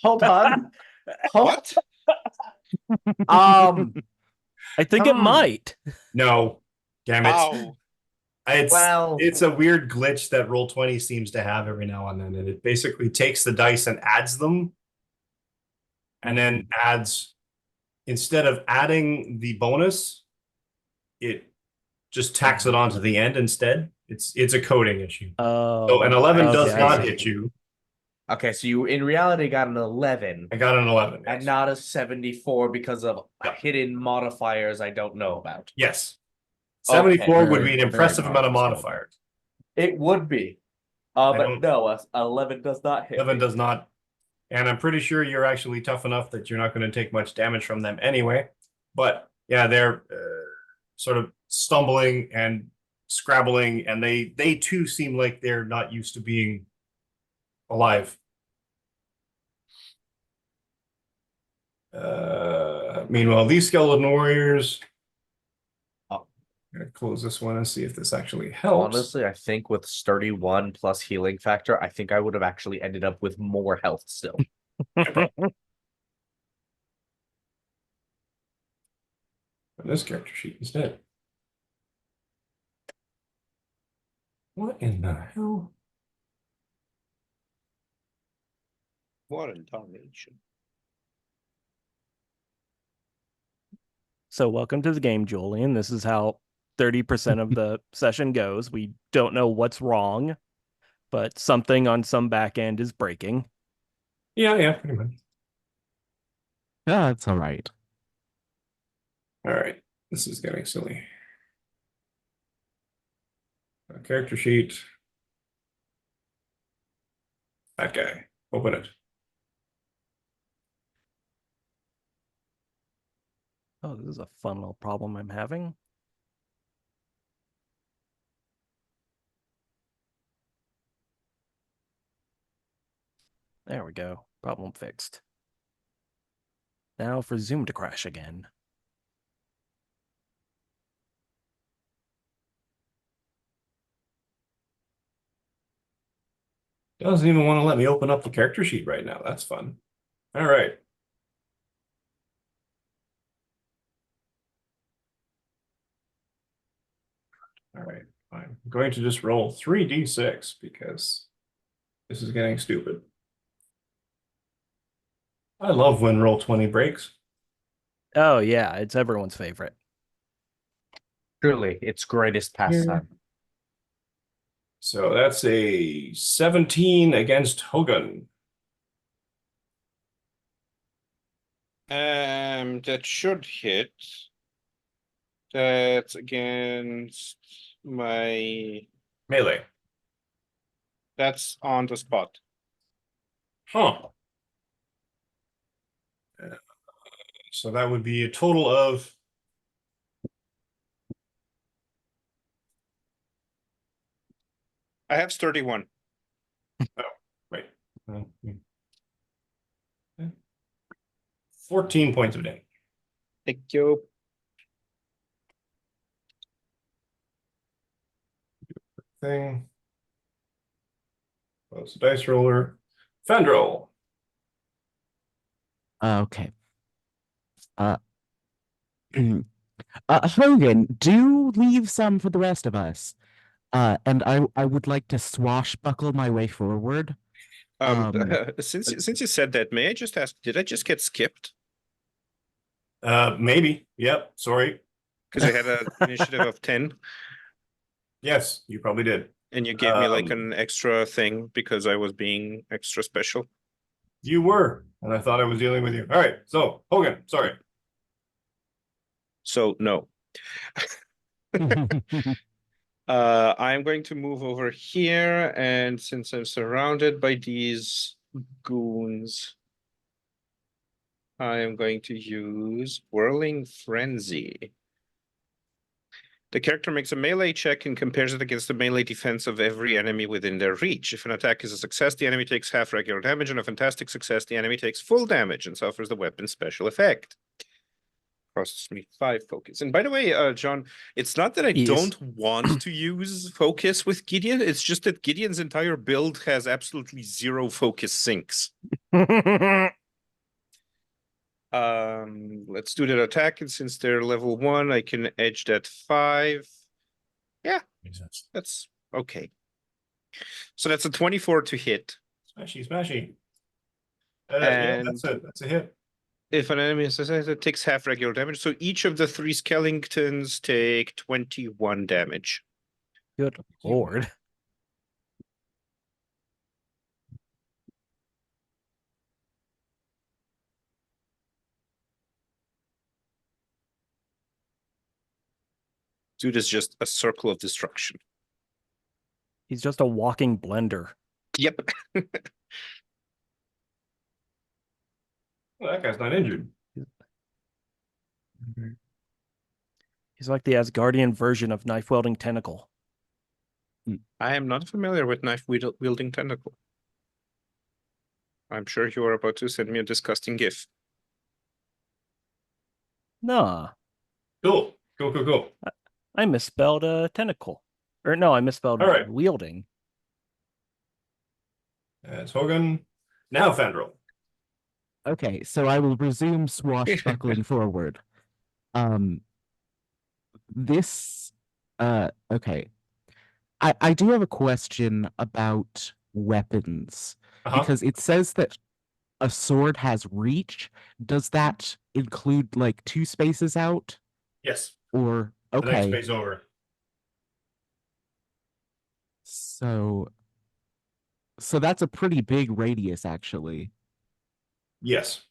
Hold on. What? I think it might. No. Damn it. Ow. It's a weird glitch that Roll20 seems to have every now and then, and it basically takes the dice and adds them, and then adds, instead of adding the bonus, it just tacks it onto the end instead. It's a coding issue. Oh, So an 11 does okay, I not see. hit you. Okay, so you in reality got an 11 I got an 11. and Yes. not a 74 because of Yeah. hidden modifiers I don't know about. Yes. Okay, 74 would very- be an very impressive amount of powerful. modifiers. It would be. I But don't- no, a 11 does not hit. 11 me. does not. And I'm pretty sure you're actually tough enough that you're not going to take much damage from them anyway. But yeah, they're sort of stumbling and scrabbling, and they too seem like they're not used to being alive. Meanwhile, these skeleton warriors. Oh. I'm gonna close this one and see if this actually helps. Honestly, I think with sturdy 1 plus healing factor, I think I would have actually ended up with more health still. This character sheet instead. What in the hell? What a domination. So welcome to the game, Julian. This is how 30% of the session goes. We don't know what's wrong, but something on some back end is breaking. Yeah, pretty much. Yeah, it's all right. All right, this is getting silly. Character sheet. That guy. Open it. Oh, this is a fun little problem I'm having. There we go. Problem fixed. Now for Zoom to crash again. Doesn't even want to let me open up the character sheet right now. That's fun. All right. All right, I'm going to just roll 3d6 because this is getting stupid. I love when Roll20 breaks. Oh, yeah, it's everyone's favorite. Truly, its greatest pastime. So that's a 17 against Hogan. That should hit. That's against my. Melee. That's on the spot. Huh. So that would be a total of. I have 31. Wait. 14 points of damage. Thank you. Thing. Close the dice roller. Fendrel. Okay. Hogan, do leave some for the rest of us. And I would like to swashbuckle my way forward. Since you said that, may I just ask, did I just get skipped? Maybe. Yep. Sorry. Because I had an initiative of 10 Yes, you probably did. and you gave me like Um, an extra thing because I was being extra special. You were, and I thought I was dealing with you. All right. So Hogan, sorry. So no. I'm going to move over here, and since I'm surrounded by these goons, I am going to use Whirling Frenzy. The character makes a melee check and compares it against the melee defense of every enemy within their reach. If an attack is a success, the enemy takes half regular damage, and a fantastic success, the enemy takes full damage and suffers the weapon's special effect. Costs me 5 focus. And by the way, John, it's not that I Yes. don't want to use focus with Gideon. It's just that Gideon's entire build has absolutely 0 focus sinks. Let's do that attack, and since they're level 1, I can edge that 5. Makes sense. That's okay. So that's a 24 to hit. Smashy, smashy. And that's a hit. if an enemy is assassinated, it takes half regular damage. So each of the 3 skeletons take 21 damage. Good lord. Dude is just a circle of destruction. He's just a walking blender. Yep. Well, that guy's not injured. He's like the Asgardian version of knife wielding tentacle. I am not familiar with knife wielding tentacle. I'm sure you are about to send me a disgusting gif. Nah, Cool. Cool. I misspelled tentacle. Or no, I misspelled All right. wielding. That's Hogan. Now Fandral. Okay, so I will resume swashbuckling forward. This okay. I do have a question about weapons Uh-huh. because it says that a sword has reach. Does that include like 2 spaces out Yes. or The next okay? space over. So that's a pretty big radius actually. Yes.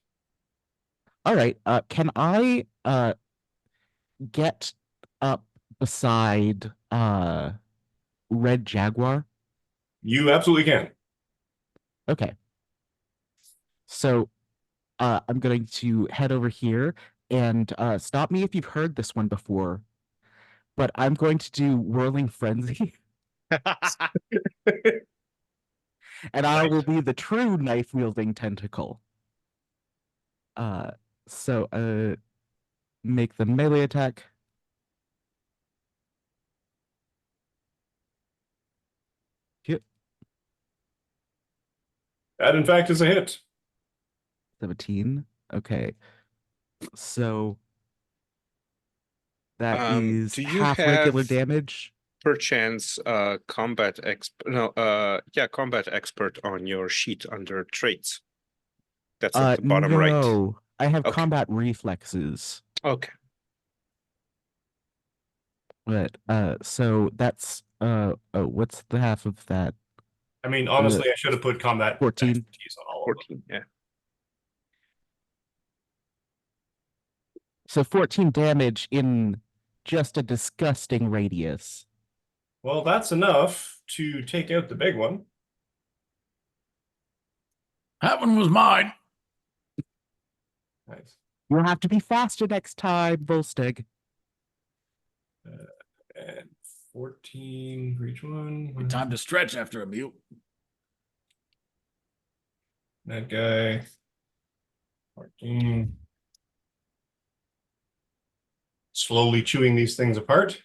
All right, can I get up beside Red Jaguar? You absolutely can. Okay. So I'm going to head over here and stop me if you've heard this one before, but I'm going to do Whirling Frenzy and I will be the true knife wielding tentacle. So make the melee attack. Hit That, in fact, is a hit. 17. Okay. So that is do you half regular have- damage. Perchance, combat expert on your sheet under traits. That's at the bottom right. No, I have Okay. combat reflexes. Okay. But so that's what's the half of that? I mean, honestly, I should have put combat 14. expertise on all of them. 14, yeah. So 14 damage in just a disgusting radius. Well, that's enough to take out the big one. That one was mine. Nice. You'll have to be faster next time, Volstagg. And 14 for each one. Time to stretch after a meal. That guy. 14. Slowly chewing these things apart.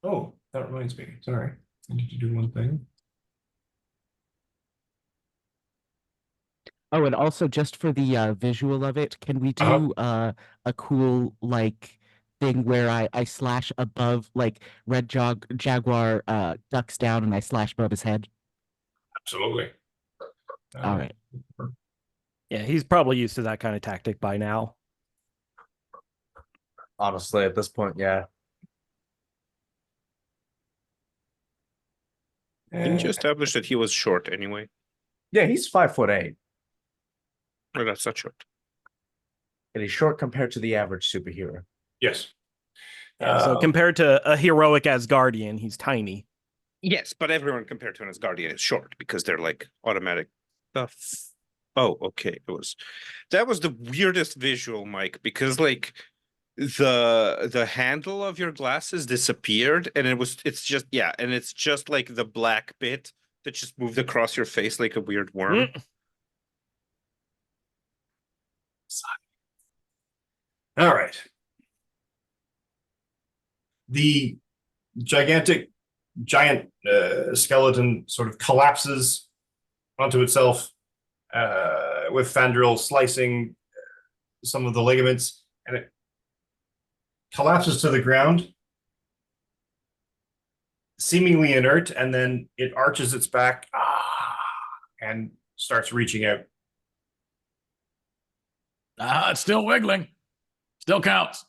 Oh, that reminds me. Sorry. I need to do one thing. Oh, and also just for the visual of it, can we do a cool like thing where I slash above like Jaguar ducks down and I slash above his head? Absolutely. All right. Yeah, he's probably used to that kind of tactic by now. Honestly, at this point, yeah. Didn't you establish that he was short anyway? Yeah, he's 5'8", Or that's not short. and he's short compared to the average superhero. Yes. Yeah, so compared to a heroic Asgardian, he's tiny. Yes, but everyone compared to an Asgardian is short because they're like automatic stuff. Oh, okay. That was the weirdest visual, Mike, because like the handle of your glasses disappeared and it's just like the black bit that just moved across your face like a weird worm. All right. The giant skeleton sort of collapses onto itself, with Fandral slicing some of the ligaments, and it collapses to the ground. seemingly inert, and then it arches its back and starts reaching out. It's still wiggling. Still counts.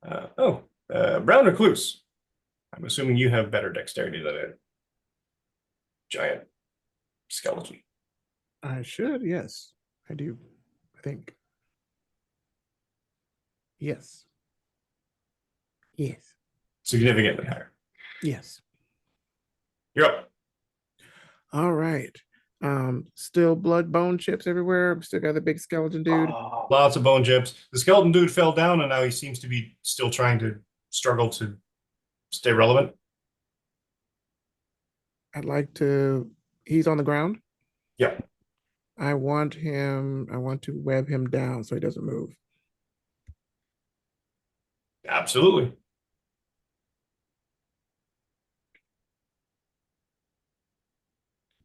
Brown Recluse. I'm assuming you have better dexterity than a giant skeleton. I should, yes. I do. I think. Yes. Yes. Significantly higher. Yes. You're up. All right. Still blood bone chips everywhere. Still got the big skeleton dude. Lots of bone chips. The skeleton dude fell down, and now he seems to be still trying to struggle to stay relevant. I'd like to. He's on the ground. Yep. I want to web him down so he doesn't move. Absolutely.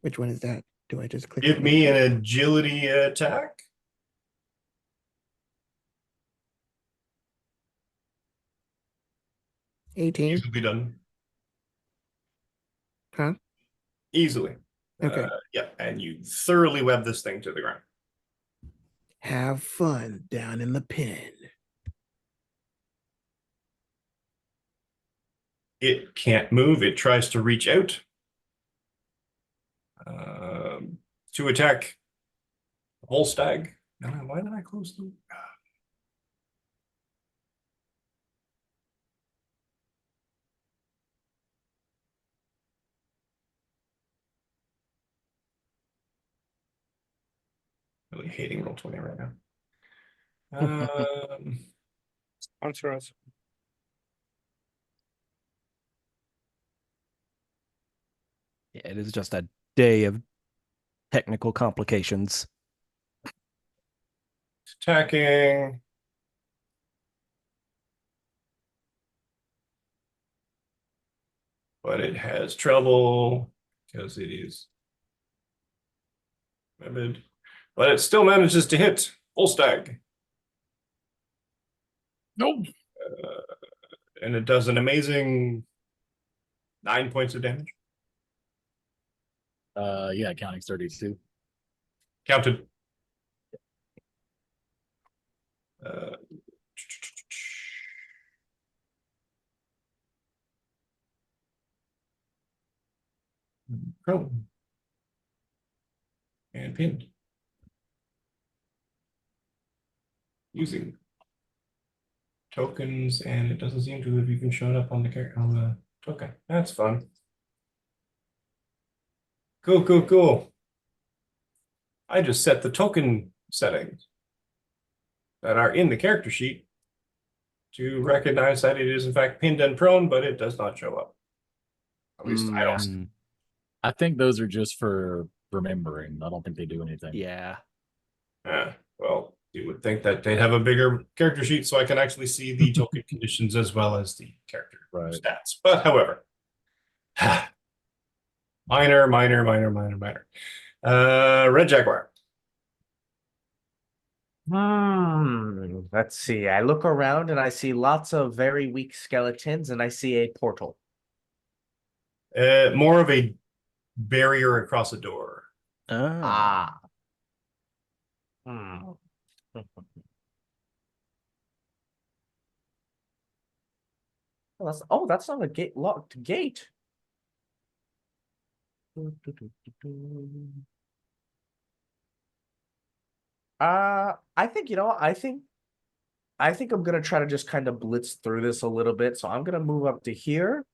Which one is that? Do I just click? Give me an agility attack. $18. Easily done. Huh? Easily. Okay. Yeah, and you thoroughly web this thing to the ground. Have fun down in the pen. It can't move. It tries to reach out to attack the whole stag. Why did I close the? Really hating Roll20 right now. Sponsor us. Yeah, it is just a day of technical complications. Attacking. But it has trouble because it is webbed. But it still manages to hit full stag. Nope. And it does an amazing 9 points of damage. Yeah, counting 32. Counted. Prone. And pinned. Using tokens, and it doesn't seem to have even shown up on the token. That's fun. Cool. I just set the token settings that are in the character sheet to recognize that it is in fact pinned and prone, but it does not show up. At least I don't. Mm, I think those are just for remembering. I don't think they do anything. yeah. Well, you would think that they'd have a bigger character sheet so I can actually see the token conditions as well as the character stats. But however, minor. Red Jaguar. Let's see. I look around and I see lots of very weak skeletons and I see a portal. More of a barrier across a door. Ah. Hmm. That's not a locked gate. I think, I think I'm gonna try to just kind of blitz through this a little bit. So I'm gonna move up to here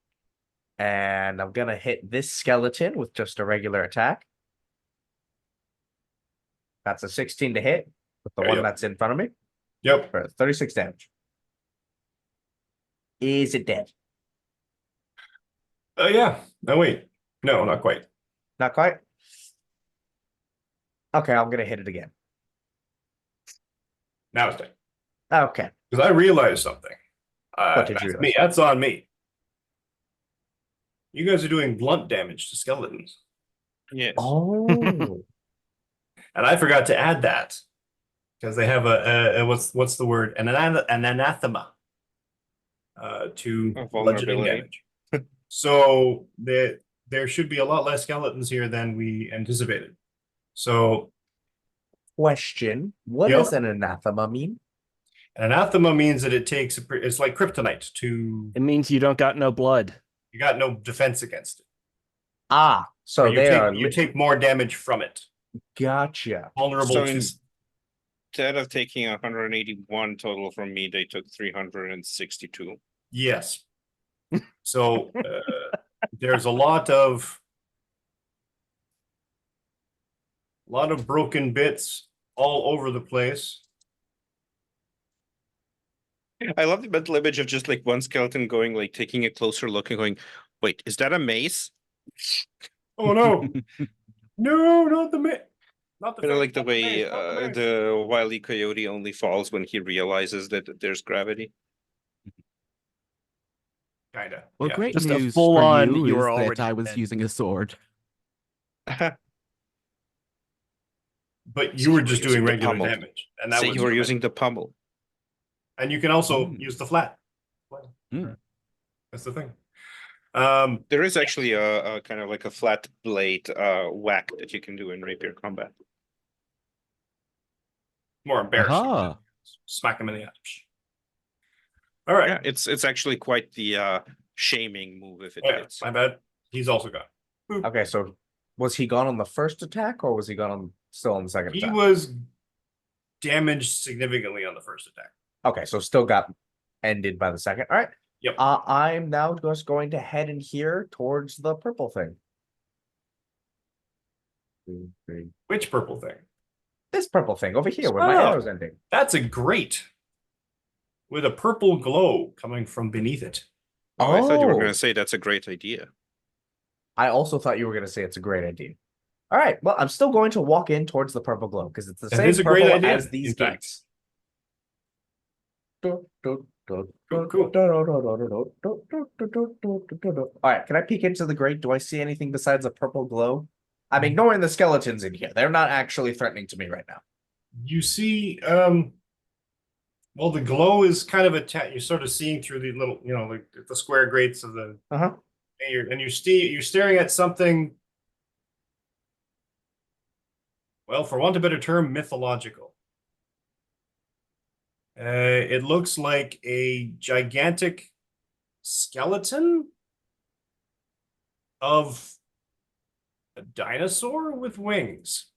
and I'm gonna hit this skeleton with just a regular attack. That's a 16 to hit with the one that's in front of me. Yep. For 36 damage. Is it dead? Yeah. No, wait. No, not quite. Not quite. Okay, I'm gonna hit it again. Now it's dead. Okay. Because I realized something. What did you realize? Me. That's on me. You guys are doing blunt damage to skeletons. Yes. Oh. And I forgot to add that. Because they have a what's the word? An anathema. to A bludgeoning vulnerability. damage. So there should be a lot less skeletons here than we anticipated. So Question: What Yep. does an anathema mean? an anathema means that it's like kryptonite to It means you don't got no blood. you got no defense against it. Ah, so Or you they take, are. you take more damage from it. Gotcha. Vulnerable So to. instead of taking 181 total from me, they took 362. Yes. So there's a lot of broken bits all over the place. I love the mental image of just like one skeleton going, like taking a closer look and going, wait, is that a mace? Oh no. No, not the not the Kind of like the not way mace, not the mace. the Wile E. Coyote only falls when he realizes that there's gravity. Kinda. Well, yeah. great Just a news for full-on, you you is were already that I was dead. using a sword. But So you were you were just using doing the regular pummel. damage. And that Say was you were your- using the pummel. and you can also Mm. use the flat. Mm. That's the thing. There is actually a kind of like a flat blade whack that you can do in rapier combat. More embarrassing. Aha. Smack him in the eye. All right. Yeah, it's actually quite the shaming move if it Yeah, hits. my bad. He's also gone. Okay, so was he gone on the first attack, or was he gone on still on the second He attack? was damaged significantly on the first attack. Okay, so still got ended by the second. All right. Yep. I'm now just going to head in here towards the purple thing. Which purple thing? This purple thing over here where my Oh. arrow's ending. That's a grate with a purple glow coming from beneath it. Oh, I thought you were going Oh. to say that's a great idea. I also thought you were going to say it's a great idea. All right, well, I'm still going to walk in towards the purple glow because it's the That same is a great purple idea, as these in fact. gates. Cool. All right, can I peek into the grate? Do I see anything besides a purple glow? I'm ignoring the skeletons in here. They're not actually threatening to me right now. You see, well, the glow is kind of you're sort of seeing through the little, like the square grates of the, Uh-huh. and you're staring at something. Well, for want of a better term, mythological. It looks like a gigantic skeleton of a dinosaur with wings.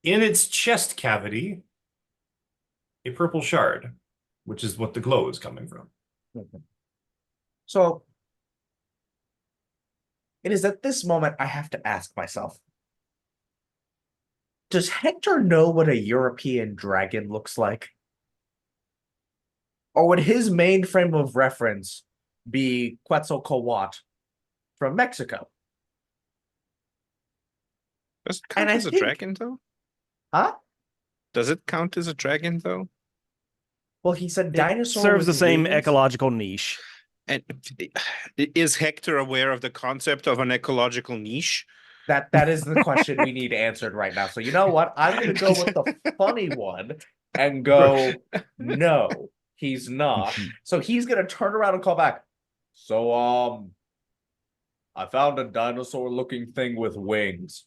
In its chest cavity, a purple shard, which is what the glow is coming from. So it is at this moment I have to ask myself, does Hector know what a European dragon looks like? Or would his main frame of reference be Quetzalcoatl from Mexico? Does it And count I as a think- dragon though? Huh? Does it count as a dragon though? Well, he said It dinosaur serves the with same wings. ecological niche. And is Hector aware of the concept of an ecological niche? That is the question we need answered right now. So you know what? I'm gonna go with the funny one and go, no, he's not. So he's gonna turn around and call back. So I found a dinosaur looking thing with wings.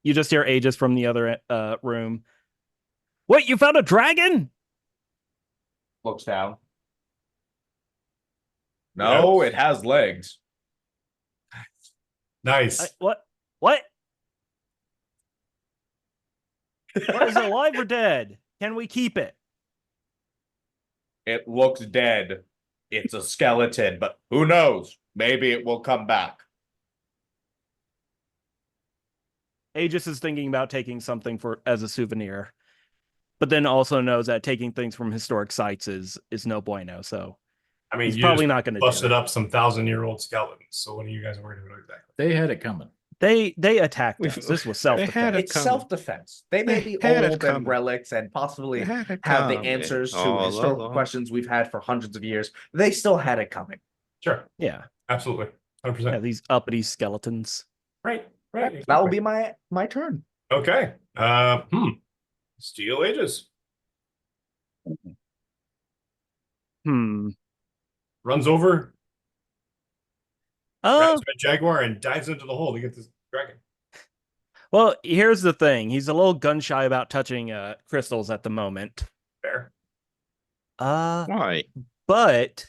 You just hear Aegis from the other room. What, you found a dragon? Looks down. No, Yes. it has legs. Nice. What? What is it, alive or dead? Can we keep it? It looks dead. It's a skeleton, but who knows? Maybe it will come back. Aegis is thinking about taking something as a souvenir, but then also knows that taking things from historic sites is no bueno. So I mean, he's you probably just not going to do busted it. up some 1,000-year-old skeletons. So what are you guys worried about exactly? They had it coming. They attacked us. This was They had self-defense. it It's coming. self-defense. They may They be had it old coming. and relics and possibly They had it have the coming answers to all historical along. questions we've had for hundreds of years. They still had it coming. Sure. Yeah, Absolutely. 100%. yeah, these uppity skeletons. Right. That will be my turn. Okay. Steel Aegis Hmm. runs over, Uh, grabs my Jaguar, and dives into the hole to get this dragon. well, here's the thing. He's a little gun shy about touching crystals at the moment. Fair. Why? But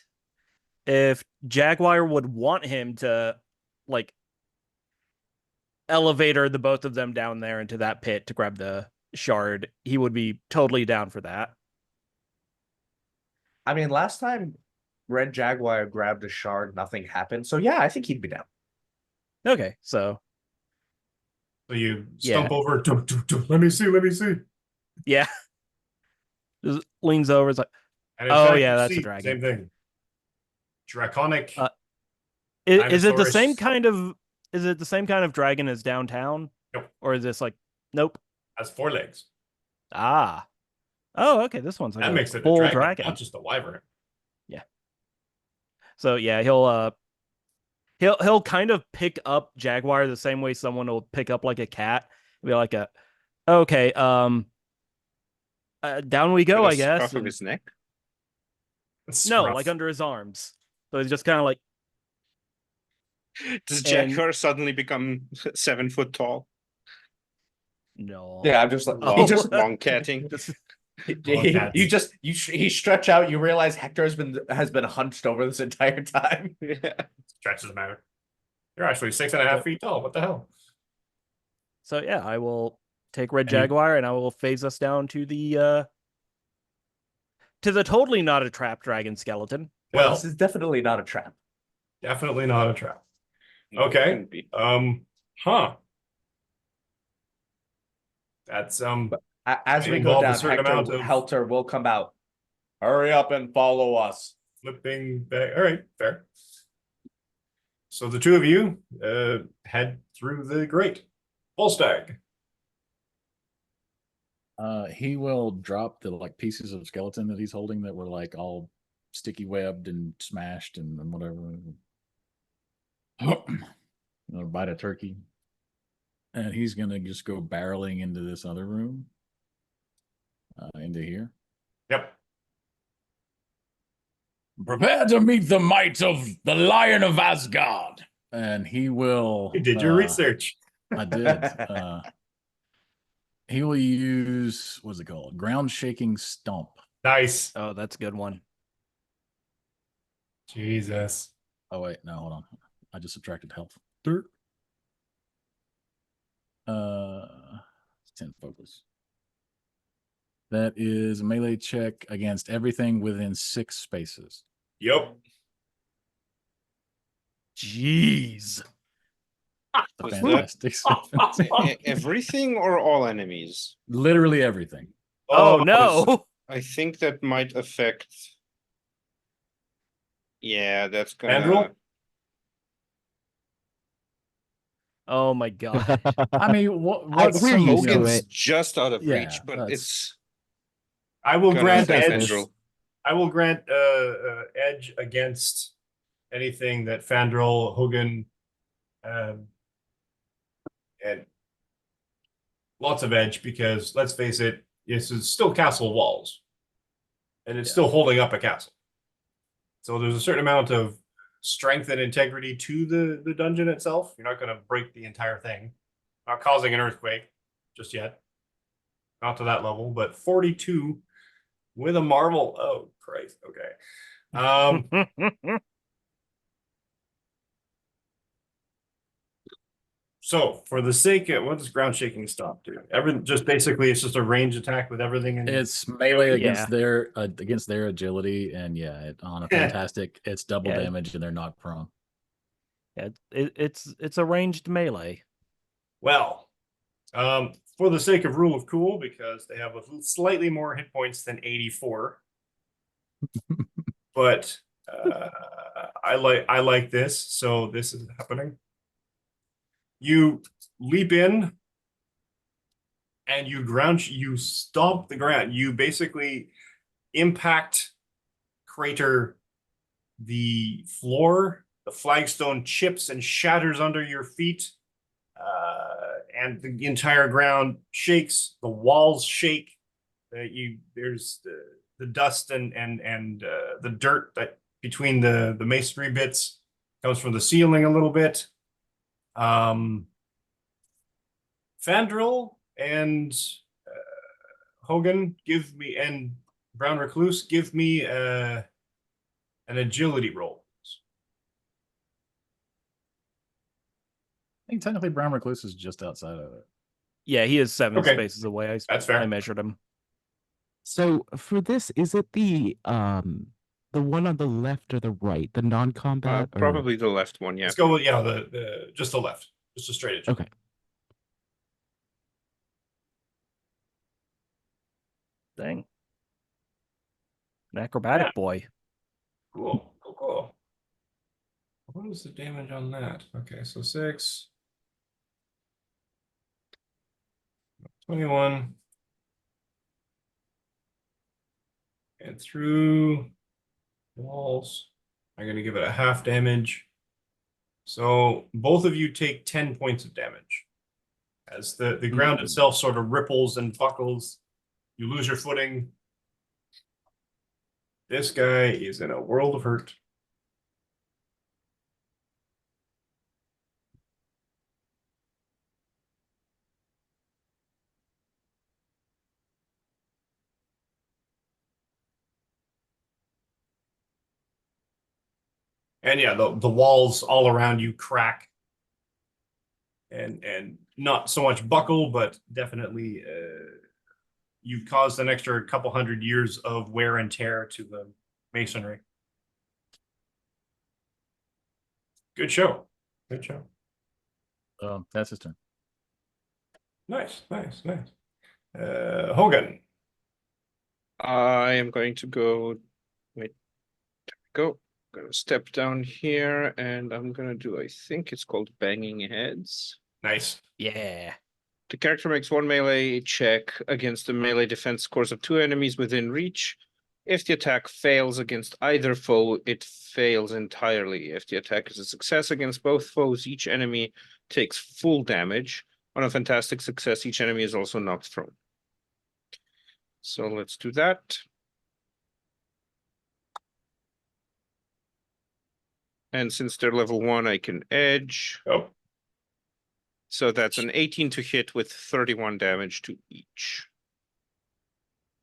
if Jaguar would want him to, like, elevator the both of them down there into that pit to grab the shard, he would be totally down for that. I mean, last time Red Jaguar grabbed a shard, nothing happened. So yeah, I think he'd be down. Okay, so So you Yeah. stump over. Let me see. yeah. Just leans over, it's like, And in Oh, fact, yeah, you that's a see, dragon. Same thing. Draconic. is it the Dinosaurus. same kind of dragon as downtown? Nope. Or is this like nope? Has 4 legs. Ah. Oh, okay. This one's like That a makes it a full dragon, not just a wyvern. So yeah, he'll kind of pick up Jaguar the same way someone will pick up like a cat. Be like okay, down we go, With a I guess. scruff of And- his neck? no, Scruff. like under his arms. So he's just kind of like Does And- Jaguar suddenly become 7 foot tall? no. Yeah, I'm just like Oh. he just Long catting. you stretch out. You realize Hector has been hunched over this entire time. Yeah. Stretches them out. You're actually 6.5 feet tall. What the hell? So yeah, I will take Red And you- Jaguar and I will phase us down to the totally not a trap dragon skeleton. Well, This is definitely not a trap. definitely not a trap. Okay. Couldn't be. Huh. That's As we go Involve a down, certain amount of- Hector will come out. Hurry up and follow us. flipping back. All right, fair. So the two of you head through the grate. Volstagg. He will drop the like pieces of skeleton that he's holding that were like all sticky webbed and smashed and whatever. Bite a turkey. And he's gonna just go barreling into this other room. Into here. Yep. Prepare to meet the might of the Lion of Asgard. And he will You did your research. I did. He will use what's it called? Ground shaking stomp. Nice. Oh, that's a good one. Jesus. Oh wait, no, hold on. I just subtracted health. Dirt. 10 focus. That is a melee check against everything within 6 spaces. Yep. Jeez. Was that Fantastic. everything or all enemies? Literally everything. Oh, no. I think that might affect. Yeah, that's gonna. Andrew? Oh my god. I mean, what's we're some used to Hogan's it. just out of Yeah, reach, but that's- it's I will gonna grant affect edge. Fandral. I will grant edge against anything that Fandral, Hogan, and lots of edge because let's face it, this is still castle walls, and it's still holding up a castle. So there's a certain amount of strength and integrity to the dungeon itself. You're not going to break the entire thing, not causing an earthquake just yet, not to that level. But 42 with a marvel. Oh Christ! Okay. So for the sake of what does ground shaking stop do? Just basically it's just a range attack with everything in It's melee Yeah. against their agility, and yeah, on a fantastic, it's double Yeah. damage, and they're not prone. Yeah, it's a ranged melee. Well, for the sake of rule of cool, because they have a slightly more hit points than 84. But I like this, so this is happening. You leap in and you stomp the ground. You basically impact, crater the floor. The flagstone chips and shatters under your feet. and the entire ground shakes. The walls shake. There's the dust and the dirt that between the masonry bits comes from the ceiling a little bit. Fandral and Hogan, give me, and Brown Recluse, give me an agility roll. I think technically Brown Recluse is just outside of it. Yeah, he is 7 Okay. spaces away. That's fair. I measured him. So for this, is it the one on the left or the right, the non-combat? or- Probably the left one, yeah. Let's go with the just the left, just a straight edge. Okay. Dang. An acrobatic Yeah. boy. Cool. What was the damage on that? Okay, so 6. 21. And through walls. I'm going to give it a half damage. So both of you take 10 points of damage. As the ground itself sort of ripples and buckles, you lose your footing. This guy is in a world of hurt. And yeah, the walls all around you crack. And not so much buckle, but definitely you've caused an extra couple hundred years of wear and tear to the masonry. Good show. That's his turn. Nice. Hogan. I am going to go. Wait. Go. I'm gonna step down here and I'm gonna do, I think it's called banging heads. Nice. Yeah. The character makes 1 melee check against the melee defense scores of 2 enemies within reach. If the attack fails against either foe, it fails entirely. If the attack is a success against both foes, each enemy takes full damage. On a fantastic success, each enemy is also knocked prone. So let's do that. And since they're level 1, I can edge. Oh, So that's an 18 to hit with 31 damage to each.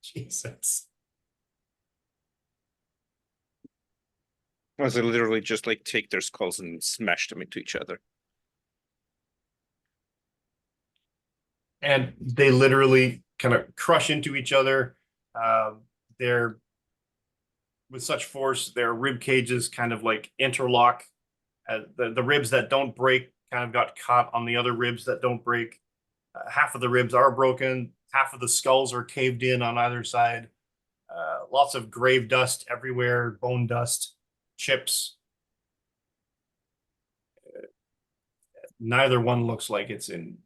Jesus. As I literally just like take their skulls and smash them into each other. And they literally kind of crush into each other. They're with such force, their rib cages kind of like interlock. The ribs that don't break kind of got caught on the other ribs that don't break. Half of the ribs are broken. Half of the skulls are caved in on either side. Lots of grave dust everywhere, bone dust, chips. Neither one looks like it's in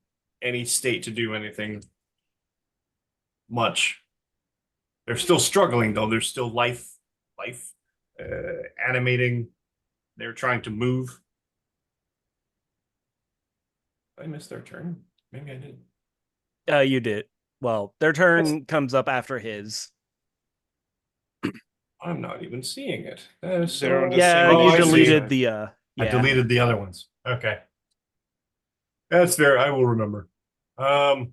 any state to do anything much. They're still struggling though. There's still life animating. They're trying to move. Did I miss their turn? Maybe I did. You did. Well, their turn comes up after his. I'm not even seeing it. That is They're on so... the Yeah, same Oh, you I see. deleted the I yeah. deleted the other ones. Okay. That's fair. I will remember. Okay.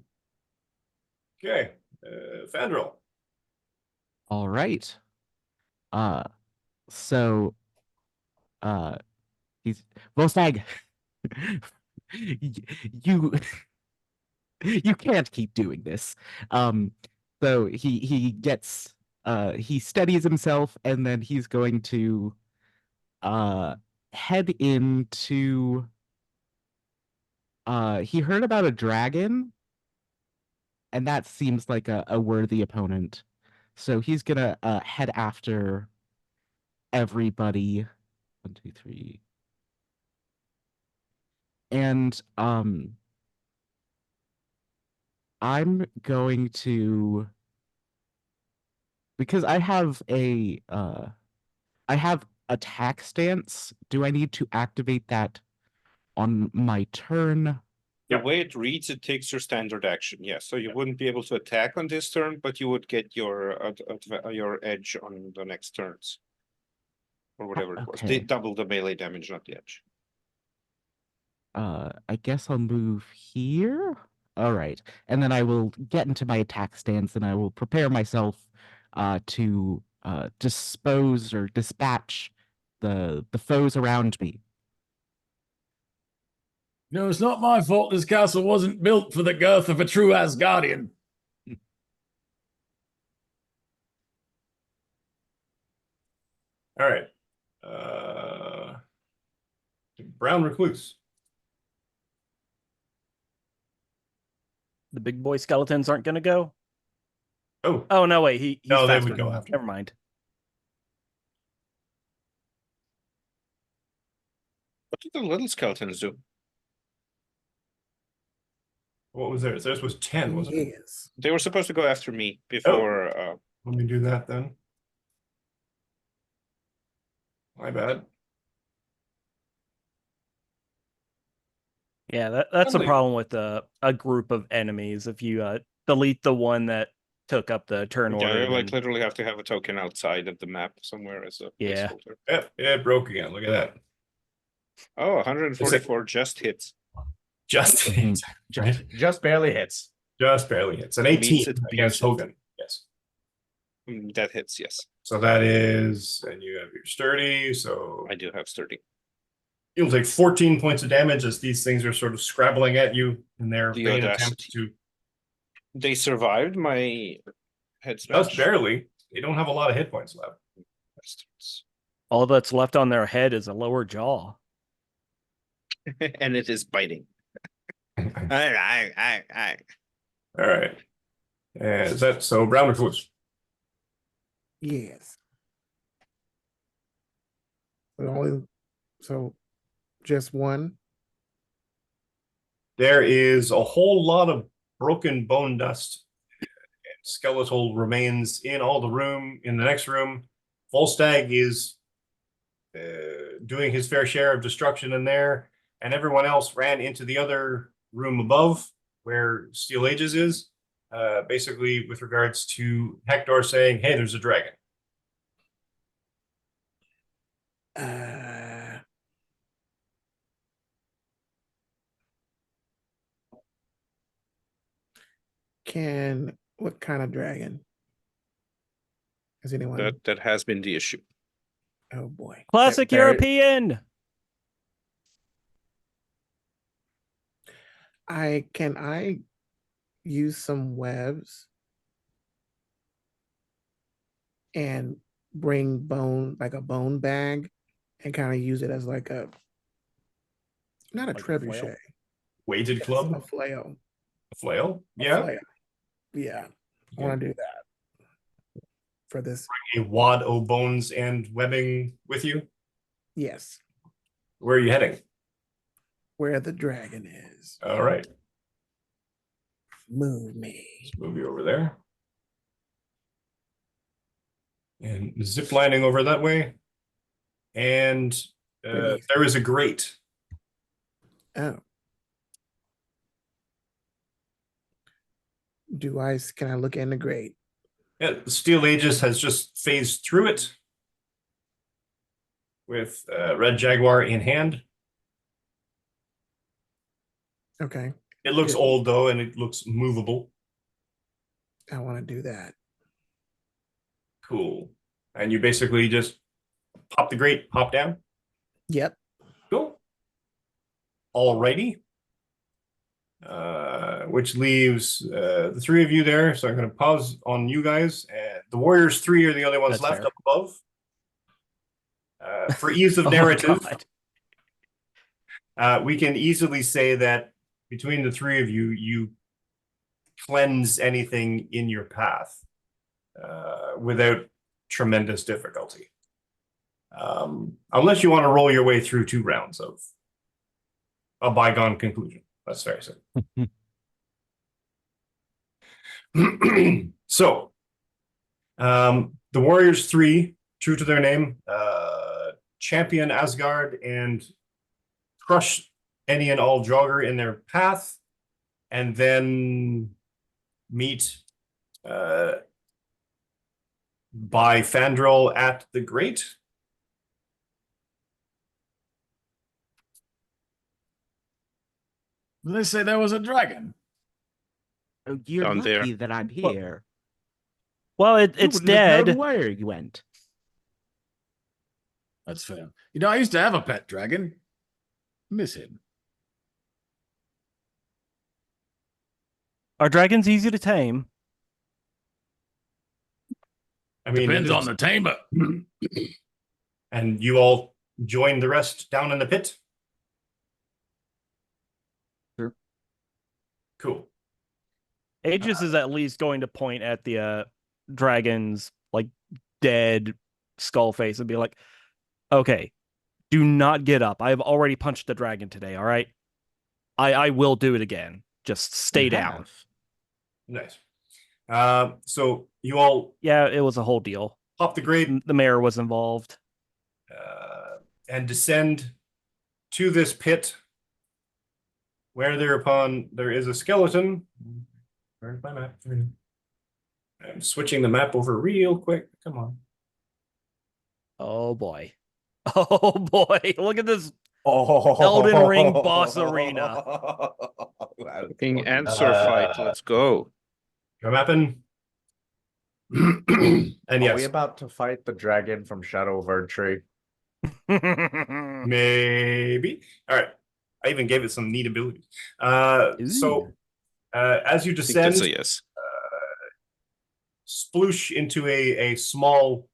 Fandral. All right. So he's Volstagg. you you can't keep doing this. So he gets he steadies himself and then he's going to head into he heard about a dragon and that seems like a worthy opponent. So he's gonna head after everybody. 1, 2, 3. And I'm going to, because I have attack stance. Do I need to activate that on my turn? The way it reads, it takes your standard action. Yes, so you wouldn't be able to attack on this turn, but you would get your edge on the next turns, or whatever it was. They Okay. double the melee damage, not the edge. I guess I'll move here. All right, and then I will get into my attack stance, and I will prepare myself to dispose or dispatch the foes around me. No, it's not my fault this castle wasn't built for the girth of a true Asgardian. All right. Brown Recluse. The big boy skeletons aren't going to go. Oh, Oh no, wait, he's No, they faster would go than me. after. Never mind. What did the little skeletons do? what was theirs? Theirs was 10, wasn't it? Yes. They were supposed to go after me before. Let me do that then. My bad. Yeah, that's the Only- problem with a group of enemies. If you delete the one that took up the turn Yeah, order, you like then- literally have to have a token outside of the map somewhere as a Yeah. placeholder. Yep, it broke again. Look at that. Oh, 144 just hits. Just hits. Right? Just barely hits. Just barely hits. An Meets 18 it, against beats it. Hogan. Yes. That hits, yes. So that is, and you have your sturdy. So I do have sturdy. you'll take 14 points of damage as these things are sort of scrabbling at you in their The vain audacity. attempt to. They survived my head smash. Just barely. They don't have a lot of hit points left. Bastards. all that's left on their head is a lower jaw. And it is biting. All right. And is that so? Brown Recluse. Yes. So just one. There is a whole lot of broken bone dust and skeletal remains in all the room. In the next room, Volstagg is doing his fair share of destruction in there, and everyone else ran into the other room above where Steel Ages is. Basically, with regards to Hector saying, "Hey, there's a dragon." What kind of dragon? Is anyone? That has been the issue. Oh boy. Classic There- European. Can I use some webs and bring bone, like a bone bag, and kind of use it as like a not a Like a flail? trebuchet, Weighted a club, flail. a flail. A Yeah, flail. Yeah. I want to do that for this. a wad of bones and webbing with you. Yes, Where are you heading? where the dragon is. All right, Move me. let's move you over there. And zip lining over that way. And Beneath. there is a grate. Oh. Can I look in the grate? Yeah, the Steel Aegis has just phased through it with Red Jaguar in hand. Okay, It looks Yeah. old though, and it looks movable. I want to do that. Cool. And you basically just pop the grate, pop down. Yep. Cool. Alrighty. Which leaves the three of you there. So I'm going to pause on you guys. The Warriors 3 are the only ones That's left fair. up above. For ease of Oh, narrative, God. we can easily say that between the three of you, you cleanse anything in your path without tremendous difficulty. Unless you want to roll your way through 2 rounds of a bygone conclusion. That's fair to say. So, the Warriors 3, true to their name, champion Asgard and crush any and all Draugr in their path. and then meet by Fandral at the Great. Did they say there was a dragon? Oh, you're Down there. lucky that I'm here. Well, You it's wouldn't have known dead. where you went. That's fair. You know, I used to have a pet dragon. Miss him. Are dragons easy to tame? I mean, Depends on the tamer. And you all join the rest down in the pit. Sure. Cool. Aegis is at least going to point at the dragon's like dead skull face and be like, okay, do not get up. I have already punched the dragon today, all right? I will do it again. Just stay You down. have. Nice. So you all Yeah, it was a whole deal. hop the grate The mayor was involved. and descend to this pit, where thereupon there is a skeleton. Where's my map? I'm switching the map over real quick. Come on. Oh boy. Oh boy. Look at this. Oh, Elden Ring boss arena. Fucking answer fight. Let's go. Go mapping. And Are yes, we about to fight the dragon from Shadow of Erdtree? maybe. All right. I even gave it some neat abilities. So as you I think that's descend, a yes. sploosh into a small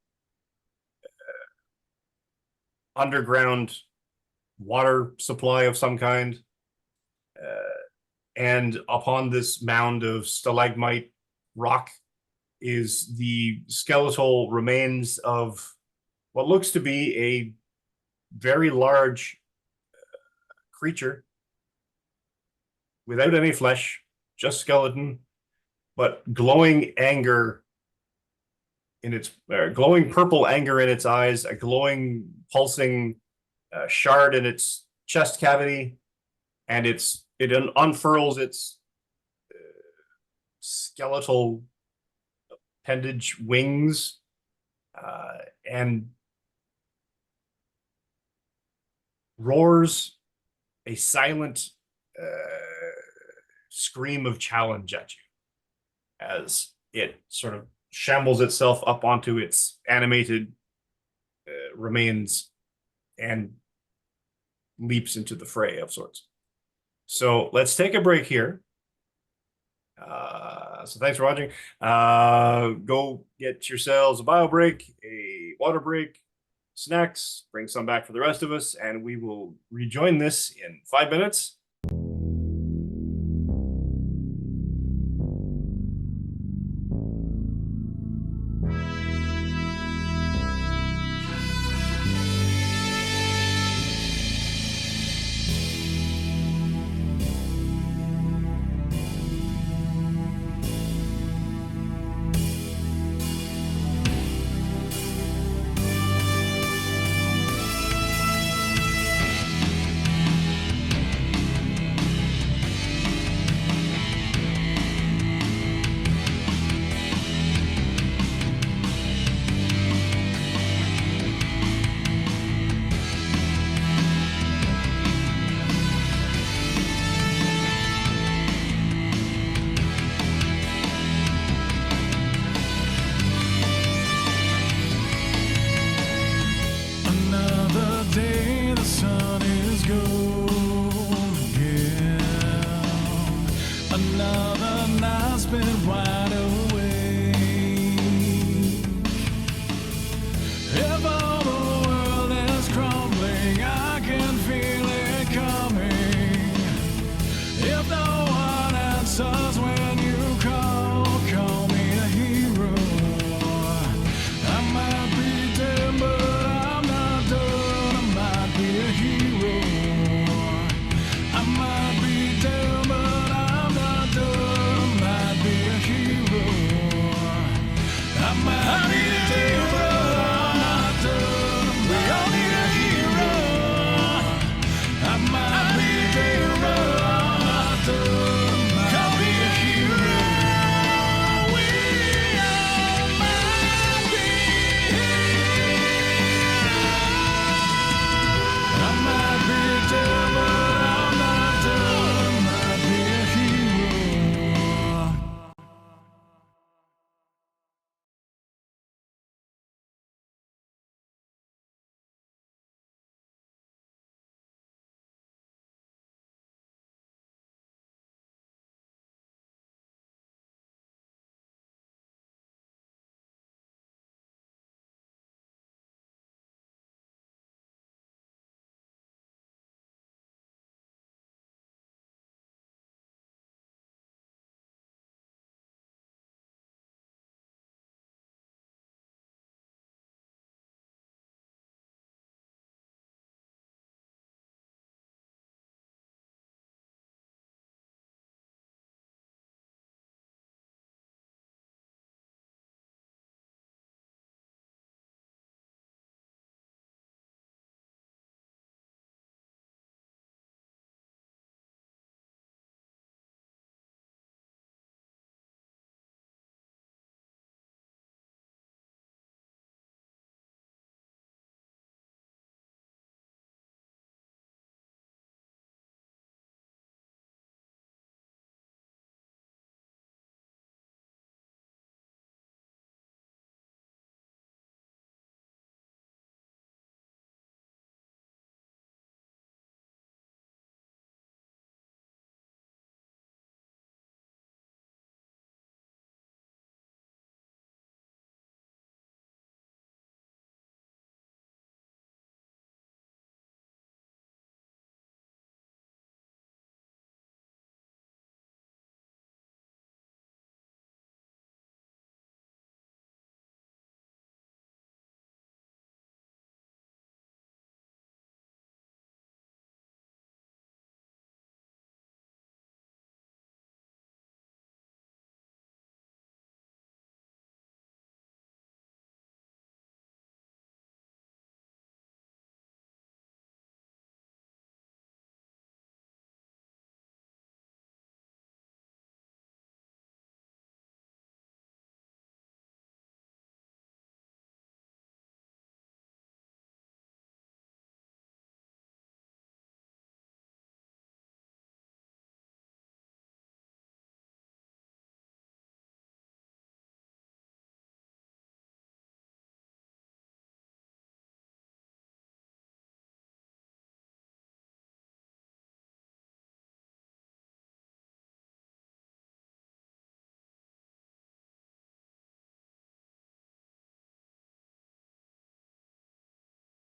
underground water supply of some kind. And upon this mound of stalagmite rock is the skeletal remains of what looks to be a very large creature without any flesh, just skeleton, but glowing anger in its glowing purple anger in its eyes, a glowing pulsing shard in its chest cavity, and it unfurls its skeletal appendage wings and roars a silent scream of challenge at you as it sort of shambles itself up onto its animated remains and leaps into the fray of sorts. So let's take a break here. So thanks for watching. Go get yourselves a bio break, a water break, snacks, bring some back for the rest of us, and we will rejoin this in 5 minutes.